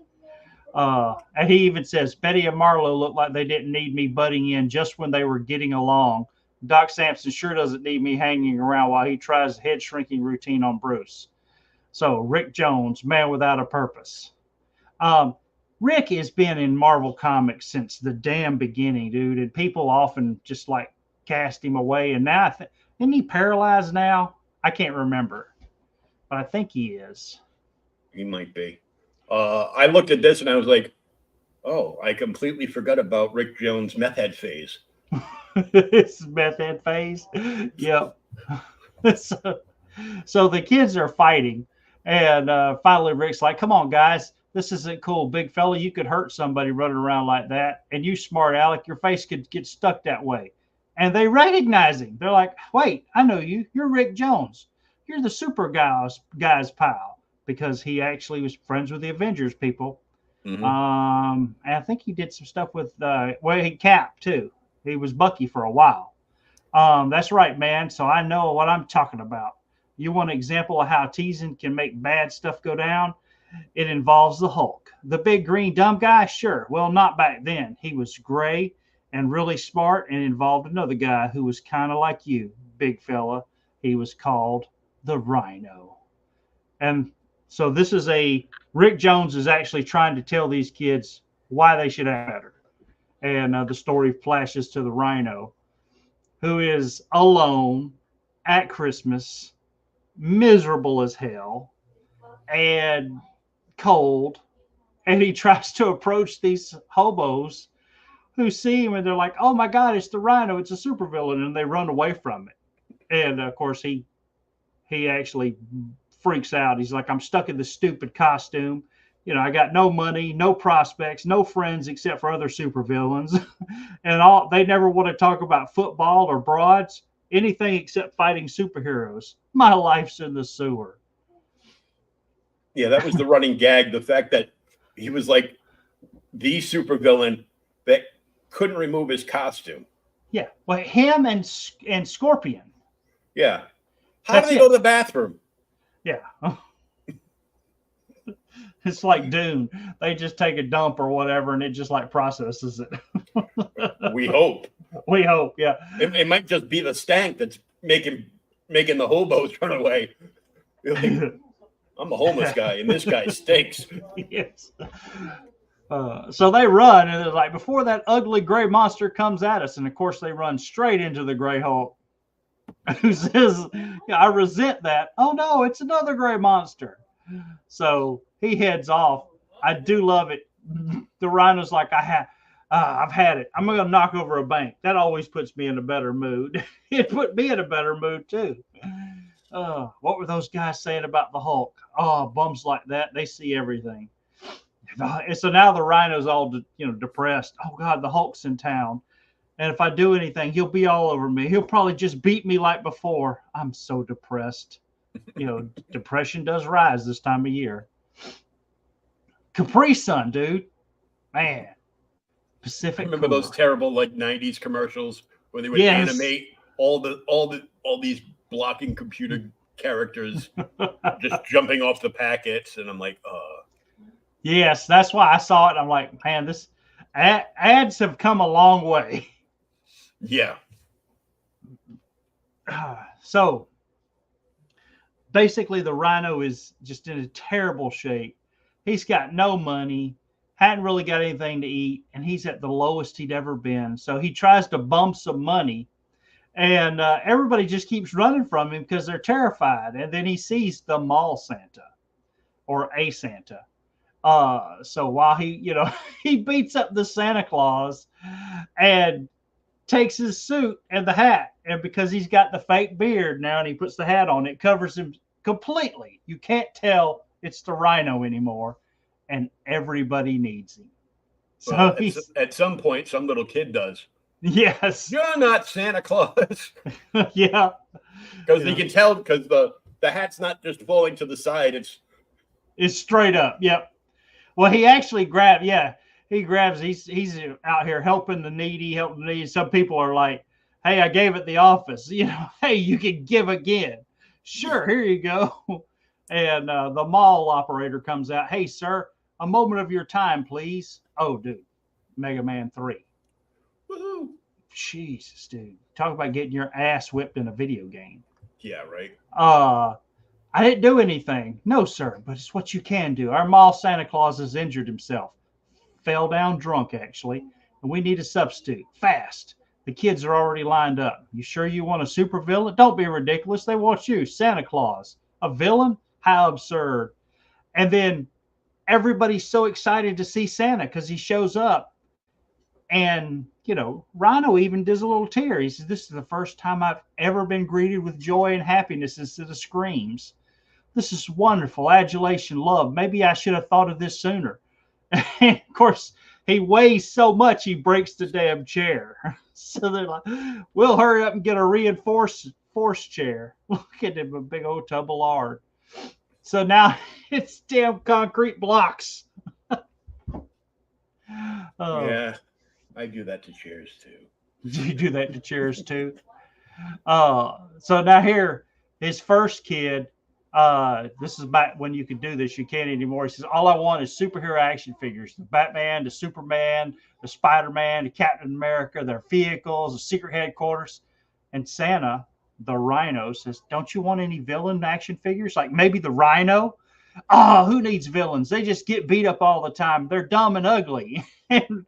And he even says, Betty and Marlo look like they didn't need me butting in just when they were getting along. Doc Samson sure doesn't need me hanging around while he tries the head shrinking routine on Bruce. So Rick Jones, man without a purpose. Rick has been in Marvel Comics since the damn beginning, dude. And people often just like cast him away. And now, isn't he paralyzed now? I can't remember. But I think he is. He might be. I looked at this and I was like, oh, I completely forgot about Rick Jones' meth head phase. It's meth head phase. Yep. So the kids are fighting. And finally Rick's like, come on, guys. This isn't cool. Big fella, you could hurt somebody running around like that. And you smart Alec, your face could get stuck that way. And they recognize him. They're like, wait, I know you. You're Rick Jones. You're the super guy's pal. Because he actually was friends with the Avengers people. Mm-hmm. And I think he did some stuff with, he Cap too. He was Bucky for a while. That's right, man. So I know what I'm talking about. You want an example of how teasing can make bad stuff go down? It involves the Hulk. The big green dumb guy? Sure. Well, not back then. He was gray and really smart and involved another guy who was kind of like you, big fella. He was called the Rhino. And so this is Rick Jones is actually trying to tell these kids why they should act better. And the story flashes to the Rhino, who is alone at Christmas, miserable as hell, and cold. And he tries to approach these hobos who see him and they're like, oh my God, it's the Rhino. It's a supervillain. And they run away from it. And of course, he actually freaks out. He's like, I'm stuck in this stupid costume. You know, I got no money, no prospects, no friends except for other supervillains. And they never want to talk about football or broads, anything except fighting superheroes. My life's in the sewer. Yeah, that was the running gag. The fact that he was like the supervillain that couldn't remove his costume. Yeah. Well, him and Scorpion. Yeah. How do they go to the bathroom? Yeah. It's like Dune. They just take a dump or whatever, and it just like processes it. We hope. We hope, yeah. It might just be the stank that's making the hobos run away. Like, I'm a homeless guy, and this guy stinks. Yes. So they run, and they're like, before that ugly gray monster comes at us, and of course they run straight into the Gray Hulk, who says, I resent that. Oh no, it's another gray monster. So he heads off. I do love it. The Rhino's like, I've had it. I'm going to knock over a bank. That always puts me in a better mood. It put me in a better mood too. What were those guys saying about the Hulk? Oh, bums like that. They see everything. And so now the Rhino's all, depressed. Oh God, the Hulk's in town. And if I do anything, he'll be all over me. He'll probably just beat me like before. I'm so depressed. Depression does rise this time of year. Capri Sun, dude. Man, I Pacific remember Cooler. those terrible like '90s commercials where they would Yes. animate all these blocking computer characters just jumping off the packets, and I'm like, Yes, that's why I saw it. I'm like, man, this ads have come a long way. yeah, So basically, the Rhino is just in a terrible shape. He's got no money, hadn't really got anything to eat, and he's at the lowest he'd ever been. So he tries to bum some money, and everybody just keeps running from him because they're terrified. And then he sees the mall Santa or a Santa. So while he beats up the Santa Claus and takes his suit and the hat, and because he's got the fake beard now and he puts the hat on, it covers him completely. You can't tell it's the Rhino anymore, and everybody needs him. So well, he's at some point, some little kid does. yes, You're not Santa Claus, yeah, because you can tell because the hat's not just falling to the side; it's straight up. Yep. Well, he actually grabbed. Yeah, he grabs. He's out here helping the needy, Some people are like, "Hey, I gave at the office. Hey, you can give again. Sure, here you go." And the mall operator comes out. "Hey, sir, a moment of your time, please." Oh, dude, Mega Man 3. woohoo! Jesus, dude, talk about getting your ass whipped in a video game. Yeah, right. I didn't do anything. No, sir, but it's what you can do. Our mall Santa Claus has injured himself. Fell down drunk, actually, and we need a substitute. Fast. The kids are already lined up. You sure you want a super villain? Don't be ridiculous. They want you, Santa Claus. A villain? How absurd. And then everybody's so excited to see Santa because he shows up. And, Rhino even does a little tear. He says, "This is the first time I've ever been greeted with joy and happiness instead of screams. This is wonderful. Adulation, love. Maybe I should have thought of this sooner." And of course, he weighs so much he breaks the damn chair. So they're like, "We'll hurry up and get a reinforced force chair." Look at him, a big old tub of lard. So now it's damn concrete blocks. Oh, Yeah, I do that to chairs too. you do that to chairs too? So now here, his first kid, this is back when you could do this. You can't anymore. He says, "All I want is superhero action figures. The Batman, the Superman, the Spider-Man, the Captain America, their vehicles, the secret headquarters." And Santa, the Rhino, says, "Don't you want any villain action figures? Like maybe the Rhino?" "Oh, who needs villains? They just get beat up all the time. They're dumb and ugly." And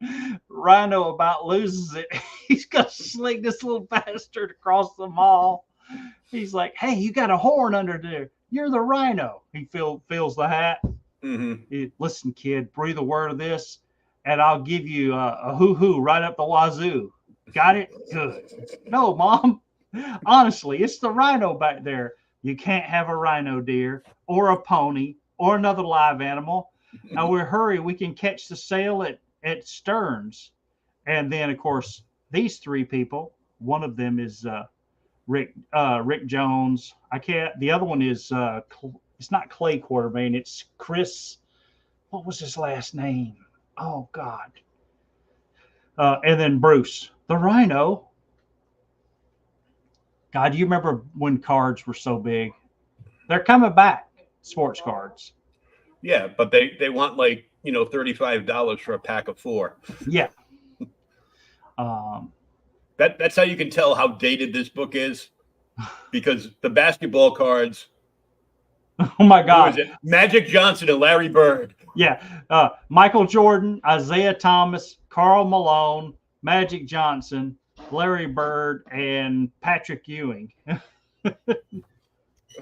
Rhino about loses it. He's going to sling this little bastard across the mall. He's like, "Hey, you got a horn under there. You're the Rhino." He feels the hat. Mm-hmm. "Listen, kid, breathe a word of this, and I'll give you a hoo-hoo right up the wazoo. Got it? Good." "No, Mom. Honestly, it's the Rhino back there." "You can't have a rhino, dear, or a pony, or another live animal. Now we'll hurry. We can catch the sale at Stearns." And then, of course, these three people. One of them is Rick Jones. The other one is it's not Clay Quartermain. It's Chris. What was his last name? Oh God. And then Bruce, the Rhino. God, do you remember when cards were so big? They're coming back. Sports cards. Yeah, but they want like $35 for a pack of 4. Yeah. That's how you can tell how dated this book is, because the basketball cards. Oh my Who God. is it? Magic Johnson and Larry Bird. Yeah. Michael Jordan, Isaiah Thomas, Karl Malone, Magic Johnson, Larry Bird, and Patrick Ewing.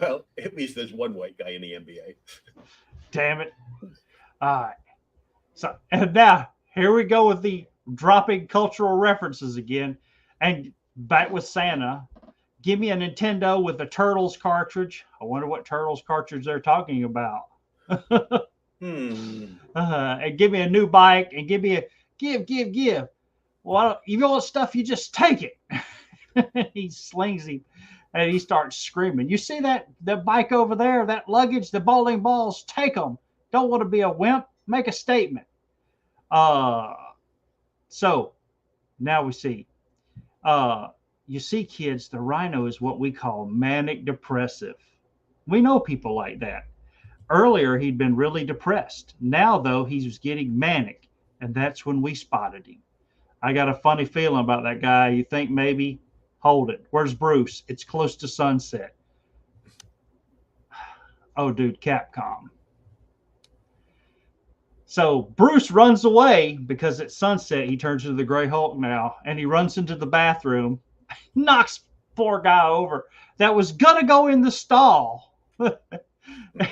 Well, at least there's one white guy in the NBA. Damn it. All right. So, and now here we go with the dropping cultural references again. And back with Santa. Give me a Nintendo with a Turtles cartridge. I wonder what Turtles cartridge they're talking about. And give me a new bike and give me a give. Well, if you want stuff, you just take it. He slings him and he starts screaming. "You see that bike over there, that luggage, the bowling balls, take them. Don't want to be a wimp. Make a statement." So now we see. You see, kids, the rhino is what we call manic depressive. We know people like that. Earlier, he'd been really depressed. Now, though, he was getting manic, and that's when we spotted him. I got a funny feeling about that guy. You think maybe? Hold it. Where's Bruce? It's close to sunset. Oh, dude, Capcom. So Bruce runs away because at sunset, he turns into the Gray Hulk now, and he runs into the bathroom, knocks poor guy over that was going to go in the stall.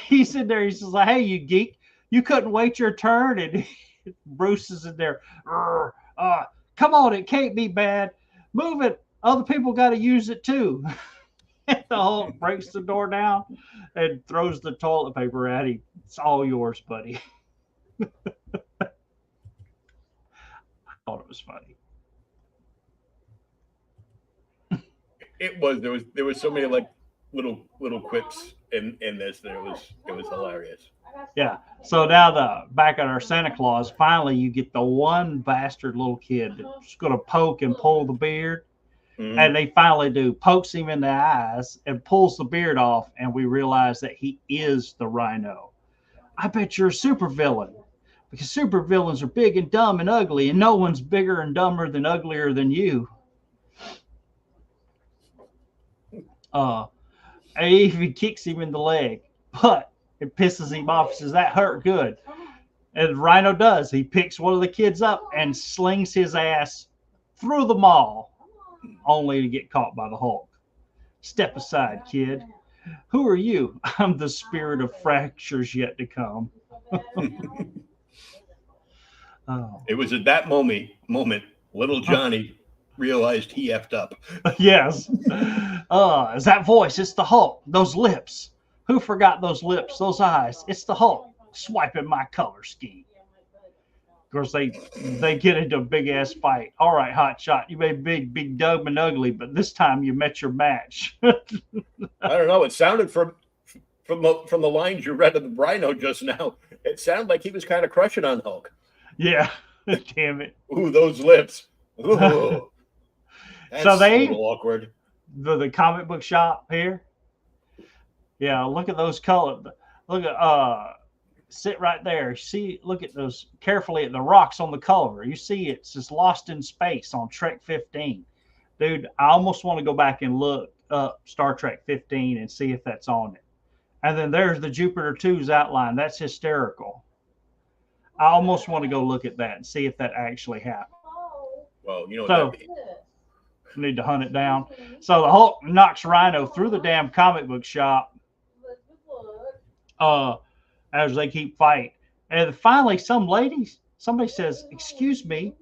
He's in there. He's just like, hey, you geek, you couldn't wait your turn. And Bruce is in there. Come on, it can't be bad. Move it. Other people got to use it too. The Hulk breaks the door down and throws the toilet paper at him. It's all yours, buddy. I thought it was funny. There was so many like little quips in this that it was hilarious. Yeah. So now back at our Santa Claus, finally you get the one bastard little kid that's going to poke and pull the beard. Mm-hmm. And they finally pokes him in the eyes and pulls the beard off. And we realize that he is the rhino. I bet you're a supervillain, because supervillains are big and dumb and ugly, and no one's bigger and dumber than uglier than you. And he even kicks him in the leg, but it pisses him off. He says, that hurt good. And Rhino does. He picks one of the kids up and slings his ass through the mall, only to get caught by the Hulk. Step aside, kid. Who are you? I'm the spirit of fractures yet to come. Oh. It was at that moment, little Johnny realized he effed up. Yes. Is that voice? It's the Hulk. Those lips. Who forgot those lips, those eyes? It's the Hulk swiping my color scheme. Of course, they get into a big ass fight. All right, hot shot. You made big dumb and ugly, but this time you met your match. I don't know. It sounded from the lines you read of the Rhino just now. It sounded like he was kind of crushing on Hulk. Yeah. Damn it. Ooh, those lips. Ooh. That's so they a little awkward. The comic book shop here. Yeah, look at those colors. Look at sit right there. See, look at those carefully at the rocks on the cover. You see it's just Lost in Space on Trek 15. Dude, I almost want to go back and look up Star Trek 15 and see if that's on it. And then there's the Jupiter 2's outline. That's hysterical. I almost want to go look at that and see if that actually happened. Well, you know so, what that means. Need to hunt it down. So the Hulk knocks Rhino through the damn comic book shop as they keep fighting. And finally somebody says, excuse me,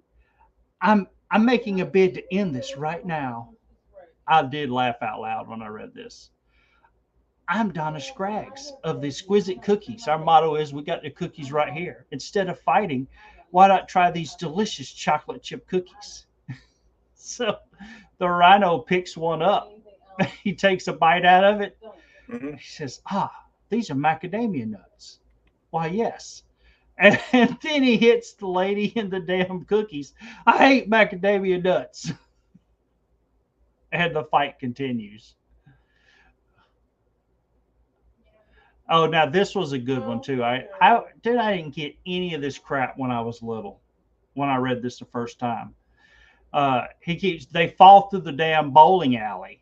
I'm making a bid to end this right now. I did laugh out loud when I read this. I'm Donna Scraggs of the Exquisite Cookies. Our motto is we got the cookies right here. Instead of fighting, why not try these delicious chocolate chip cookies? So the Rhino picks one up. He takes a bite out of it. Mm-hmm. He says, these are macadamia nuts. Why, yes. And then he hits the lady in the damn cookies. I hate macadamia nuts. And the fight continues. Oh, now this was a good one too. I didn't get any of this crap when I was little, when I read this the first time. They fall through the damn bowling alley.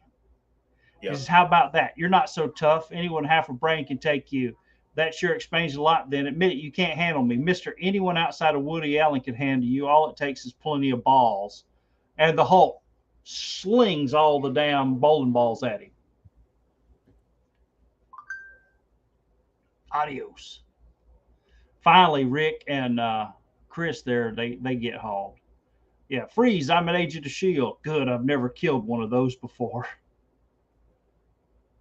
Yep. He says, how about that? You're not so tough. Anyone half a brain can take you. That sure explains a lot then. Admit it, you can't handle me. Mr. Anyone outside of Woody Allen can handle you. All it takes is plenty of balls. And the Hulk slings all the damn bowling balls at him. Adios. Finally, Rick and Chris there, they get hauled. Yeah, freeze, I'm an agent of S.H.I.E.L.D. Good, I've never killed one of those before.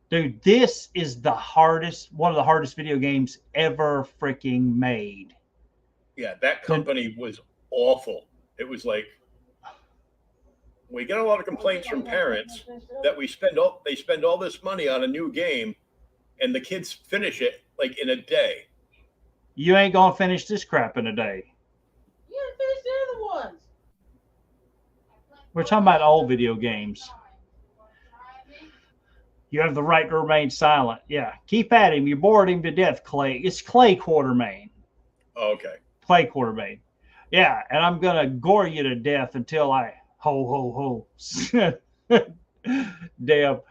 Dude, this is one of the hardest video games ever freaking made. Yeah, that company was awful. It was like, we get a lot of complaints from parents that they spend all this money on a new game and the kids finish it like in a day. You ain't gonna finish this crap in a day. ones. We're talking about old video games. You have the right to remain silent. Yeah, keep at him. You bored him to death, Clay. It's Clay Quartermain. Okay. Clay Quartermain. Yeah, and I'm gonna gore you to death until I ho ho ho. Damn,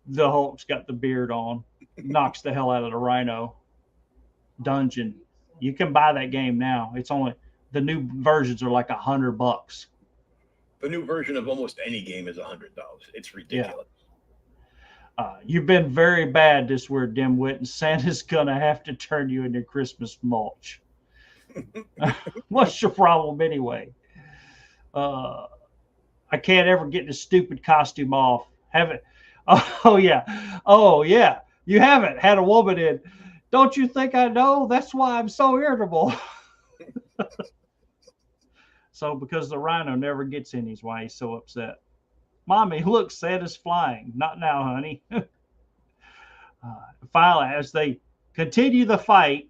the Hulk's got the beard on. Knocks the hell out of the Rhino. Dungeon. You can buy that game now. It's only the new versions are like $100. The new version of almost any game is $100. It's ridiculous. You've been very bad this weird dimwit, and Santa's gonna have to turn you into Christmas mulch. What's your problem anyway? I can't ever get this stupid costume off. Haven't? Oh yeah. You haven't had a woman in. Don't you think I know? That's why I'm so irritable. So because the Rhino never gets in, he's why he's so upset. Mommy, look, Santa's flying. Not now, honey. Finally, as they continue the fight,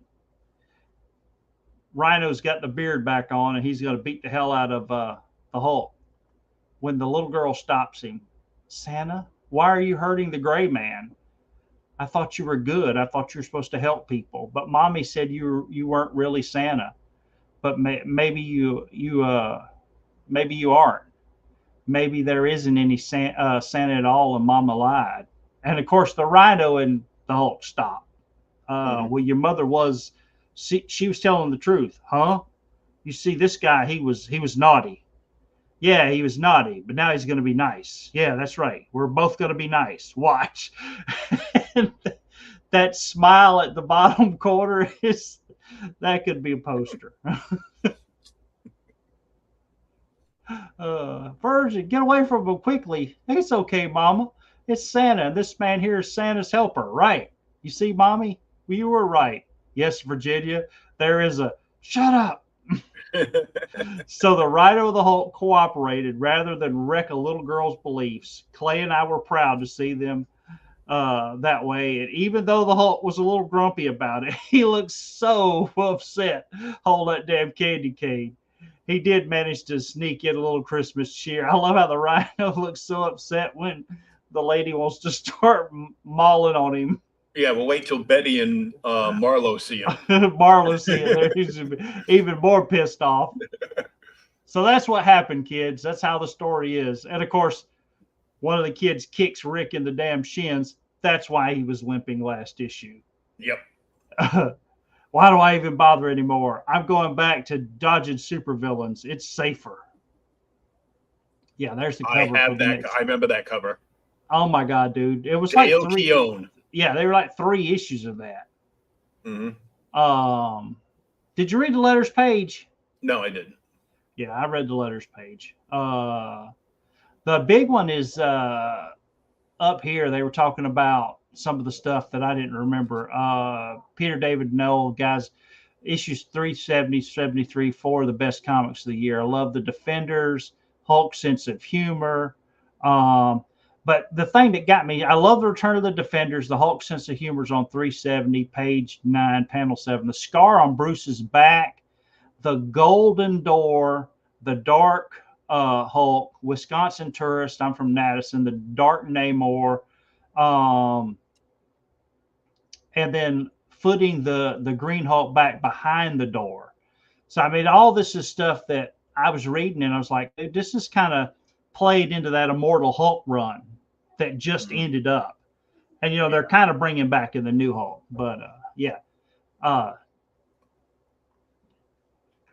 Rhino's got the beard back on, and he's going to beat the hell out of the Hulk. When the little girl stops him, Santa, why are you hurting the gray man? I thought you were good. I thought you were supposed to help people. But Mommy said you weren't really Santa. But maybe you aren't. Maybe there isn't any Santa at all, and Mama lied. And of course, the Rhino and the Hulk stop. Well, your mother was. She was telling the truth, huh? You see, this guy, he was naughty. Yeah, he was naughty, but now he's going to be nice. Yeah, that's right. We're both going to be nice. Watch. That smile at the bottom corner that could be a poster. Virgin, get away from him quickly. It's okay, Mama. It's Santa. This man here is Santa's helper, right? You see, Mommy? Well, you were right. Yes, Virginia, there is a shut up. So the Rhino and the Hulk cooperated rather than wreck a little girl's beliefs. Clay and I were proud to see them that way. And even though the Hulk was a little grumpy about it, he looked so upset holding that damn candy cane. He did manage to sneak in a little Christmas cheer. I love how the Rhino looks so upset when the lady wants to start mauling on him. Yeah, we'll wait till Betty and Marlo see him. Marlo see him. He's even more pissed off. So that's what happened, kids. That's how the story is. And, of course, one of the kids kicks Rick in the damn shins. That's why he was limping last issue. Yep. Why do I even bother anymore? I'm going back to dodging supervillains. It's safer. Yeah, there's the cover. I remember that cover. Oh, my God, dude. It was Dale like 3. Keown. Yeah, they were like 3 issues of that. Mm-hmm. Did you read the letters page? No, I didn't. Yeah, I read the letters page. The big one is up here. They were talking about some of the stuff that I didn't remember. Peter David Noel, guys, issues 370, 73, 4 of the best comics of the year. I love the Defenders, Hulk's sense of humor. But the thing that got me, I love the Return of the Defenders. The Hulk sense of humor is on 370, page 9, panel 7. The scar on Bruce's back, the Golden Door, the Dark Hulk, Wisconsin Tourist. I'm from Madison. The Dark Namor, and then footing the Green Hulk back behind the door. So I mean, all this is stuff that I was reading, and I was like, this is kind of played into that Immortal Hulk run that just ended up. And, they're kind of bringing back in the new Hulk. But, yeah.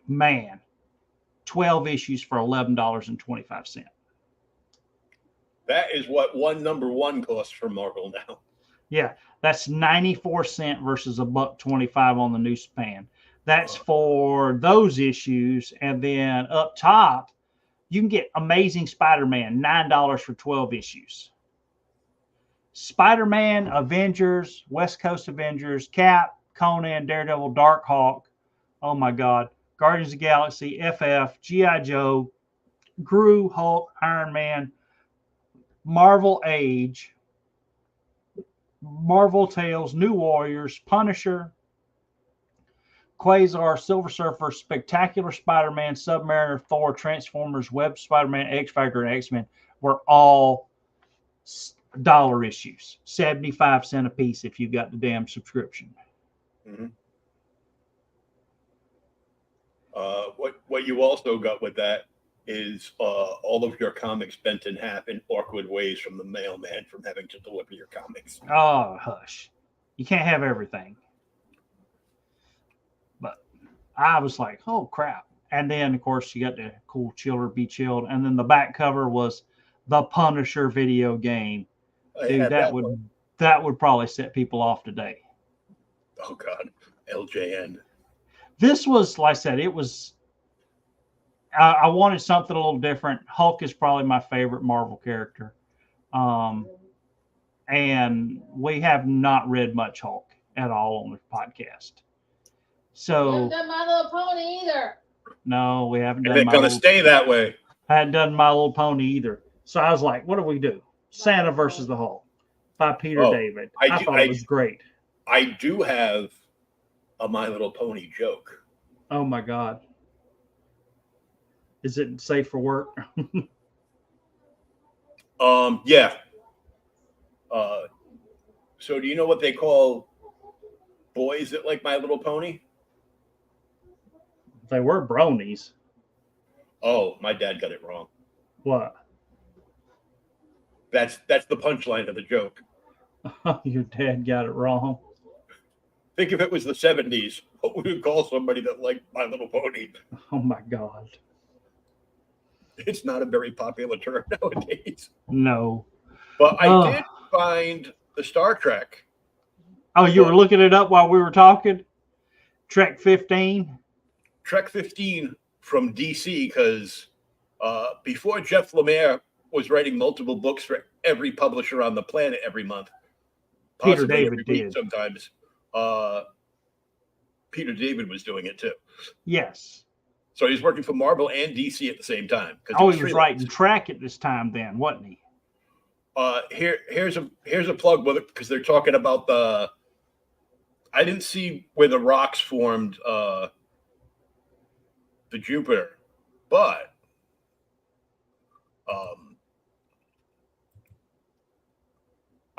Man, 12 issues for $11.25. That is what one #1 costs for Marvel now. Yeah, that's 94 cents versus $1.25 on the newspan. That's for those issues. And then up top, you can get Amazing Spider-Man, $9 for 12 issues. Spider-Man, Avengers, West Coast Avengers, Cap, Conan, Daredevil, Dark Hawk. Oh, my God. Guardians of the Galaxy, FF, G.I. Joe, Gru, Hulk, Iron Man, Marvel Age, Marvel Tales, New Warriors, Punisher, Quasar, Silver Surfer, Spectacular Spider-Man, Submariner, Thor, Transformers, Web Spider-Man, X-Factor, and X-Men were all dollar issues, 75 cents a piece if you got the damn subscription. Mhm. What you also got with that is all of your comics bent in half in awkward ways from the mailman from having to deliver your comics. Oh, hush. You can't have everything. But I was like, oh, crap. And then, of course, you got the cool Chiller Be Chilled. And then the back cover was the Punisher video game. I Dude, had that would probably set people off today. Oh, God. LJN. This was, like I said, it was. I wanted something a little different. Hulk is probably my favorite Marvel character. And we have not read much Hulk at all on the podcast. So haven't done My Little Pony either. no, we haven't And done they're going to stay that way. I hadn't done My Little Pony either. So I was like, what do we do? Santa versus the Hulk by Peter David. I thought it was great. I do have a My Little Pony joke. Oh my God. Is it safe for work? Yeah. So do you know what they call boys that like My Little Pony? They were bronies. Oh, my dad got it wrong. What? That's the punchline of the joke. Your dad got it wrong. Think if it was the 70s, what would we call somebody that liked My Little Pony? Oh my God. It's not a very popular term nowadays. No. But I did find the Star Trek. Oh, you were looking it up while we were talking? Trek 15? Trek 15 from DC, because before Jeff Lemire was writing multiple books for every publisher on the planet every month, Peter possibly David every week did. sometimes, Peter David was doing it too. Yes. So he's working for Marvel and DC at the same time. Oh, he was writing Trek at this time then, wasn't he? Here's a plug with it, because they're talking about the. I didn't see where the rocks formed the Jupiter, but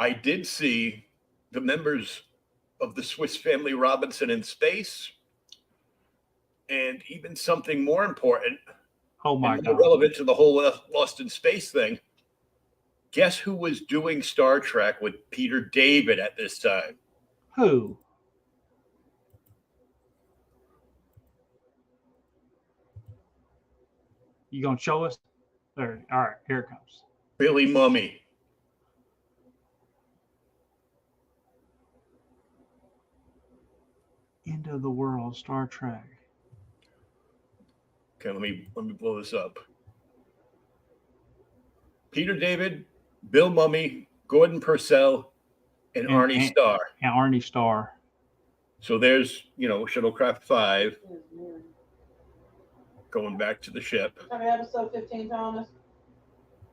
I did see the members of the Swiss Family Robinson in space, and even something more important. Oh my and God. Relevant to the whole Lost in Space thing. Guess who was doing Star Trek with Peter David at this time? Who? You gonna show us? There. All right, here it comes. Billy Mummy. End of the World, Star Trek. Okay, let me blow this up. Peter David, Bill Mummy, Gordon Purcell, and Arnie Starr. And Arnie Starr. So there's, Shuttlecraft 5 going back to the ship. Episode 15, Thomas.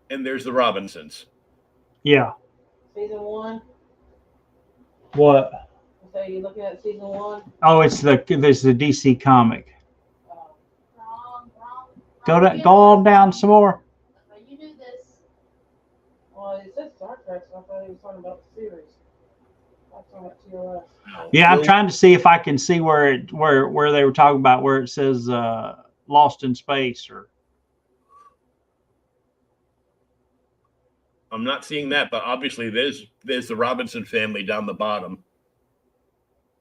And there's the Robinsons. Yeah. Season 1. What? So you looking at season 1? Oh, there's the DC comic. Wrong. Go on down some more. You do this. Well, it says Star Trek, so I thought he was talking about the series. I was talking about TOS. Yeah, I'm trying to see if I can see where they were talking about where it says Lost in Space or. I'm not seeing that, but obviously there's the Robinson family down the bottom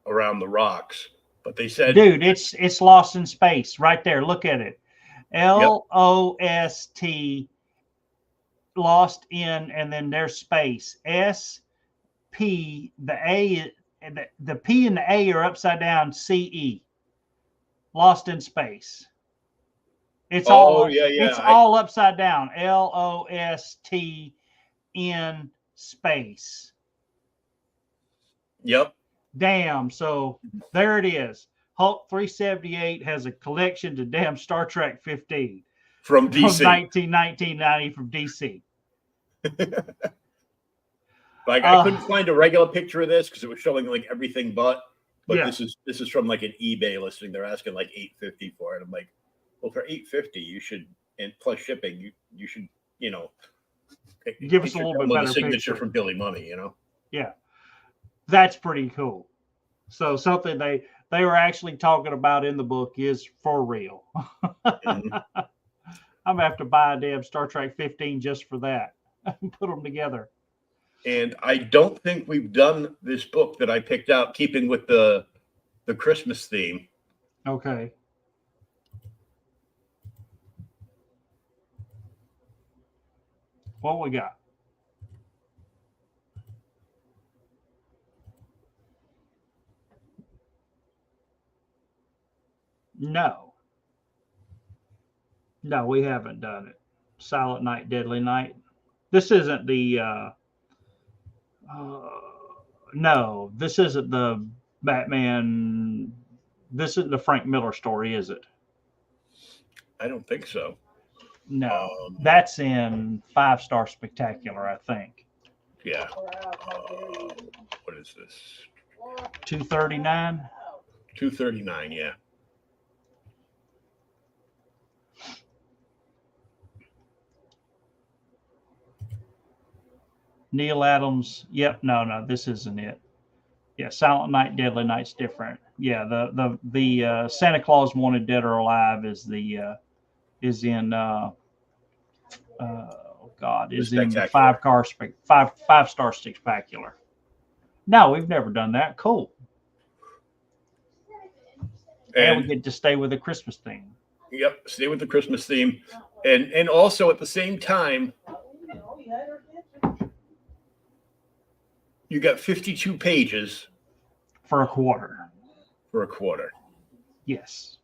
around the rocks. But they said, dude, it's Lost in Space right there. Look at it. LOST, Lost in, and then there's space. SP, the A, the P and the A are upside down. CE, Lost in Space. It's all It's all upside down. LOST in space. Yep. Damn. So there it is. Hulk 378 has a collection to damn Star Trek 15 from DC. From 1990 from DC. Like I couldn't find a regular picture of this because it was showing like everything but. But Yeah. this is from like an eBay listing. They're asking like $850 for it. I'm like, well, for $850, you should, and plus shipping, you should, you know, Give it us a should little come bit with better a signature picture. from Billy Money, you know. Yeah, that's pretty cool. So something they were actually talking about in the book is for real. Mhm. I'm gonna have to buy a damn Star Trek 15 just for that. Put them together. And I don't think we've done this book that I picked out, keeping with the Christmas theme. Okay. What we got? No. No, we haven't done it. Silent Night, Deadly Night. This isn't the no, this isn't the Batman. This isn't the Frank Miller story, is it? I don't think so. No, that's in 5-Star Spectacular, I think. Yeah. Crap, how dare you. What is this? 239. 239. Yeah. Neil Adams. Yep. No, this isn't it. Yeah, Silent Night, Deadly Night's different. Yeah, the Santa Claus Wanted Dead or Alive is the is in oh God, is in the Spectacular. 5-Star Spectacular. No, we've never done that. Cool. And we And get to stay with the Christmas theme. yep, stay with the Christmas theme, and also at the same time, Oh, you had her attention. you got 52 pages For a quarter. for a quarter. Yes.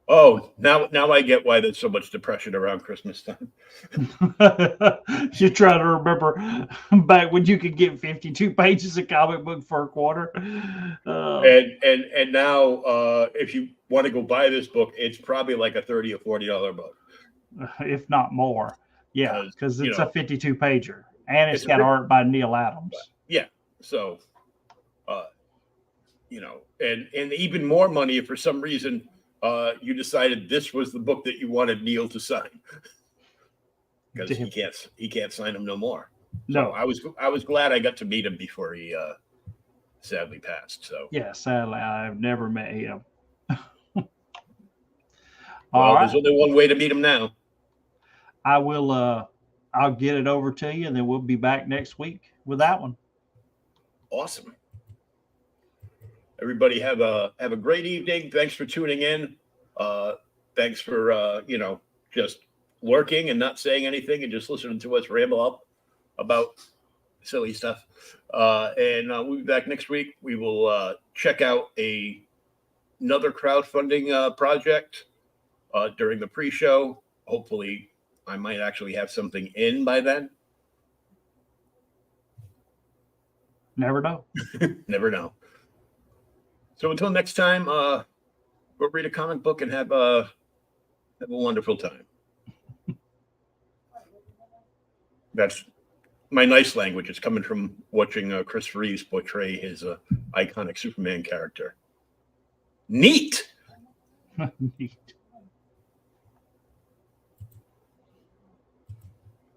Oh, now I get why there's so much depression around Christmas time. You're trying to remember back when you could get 52 pages of comic book for a quarter. And now, if you want to go buy this book, it's probably like a $30 or $40 book. If not more. Yeah, because it's a 52 pager. And it's got art by Neil Adams. Yeah. So, and even more money if for some reason you decided this was the book that you wanted Neil to sign, because he can't sign him no more. No, so I was glad I got to meet him before he sadly passed. So yeah, sadly I've never met him. well, there's only one way to meet him now. I will. I'll get it over to you, and then we'll be back next week with that one. Awesome. Everybody have a great evening. Thanks for tuning in. Thanks for just lurking and not saying anything and just listening to us ramble up about silly stuff. And we'll be back next week. We will check out another crowdfunding project during the pre-show. Hopefully, I might actually have something in by then. Never know. Never know. So until next time, go read a comic book and have a wonderful time. That's my nice language. It's coming from watching Chris Reeves portray his iconic Superman character. Neat. Neat.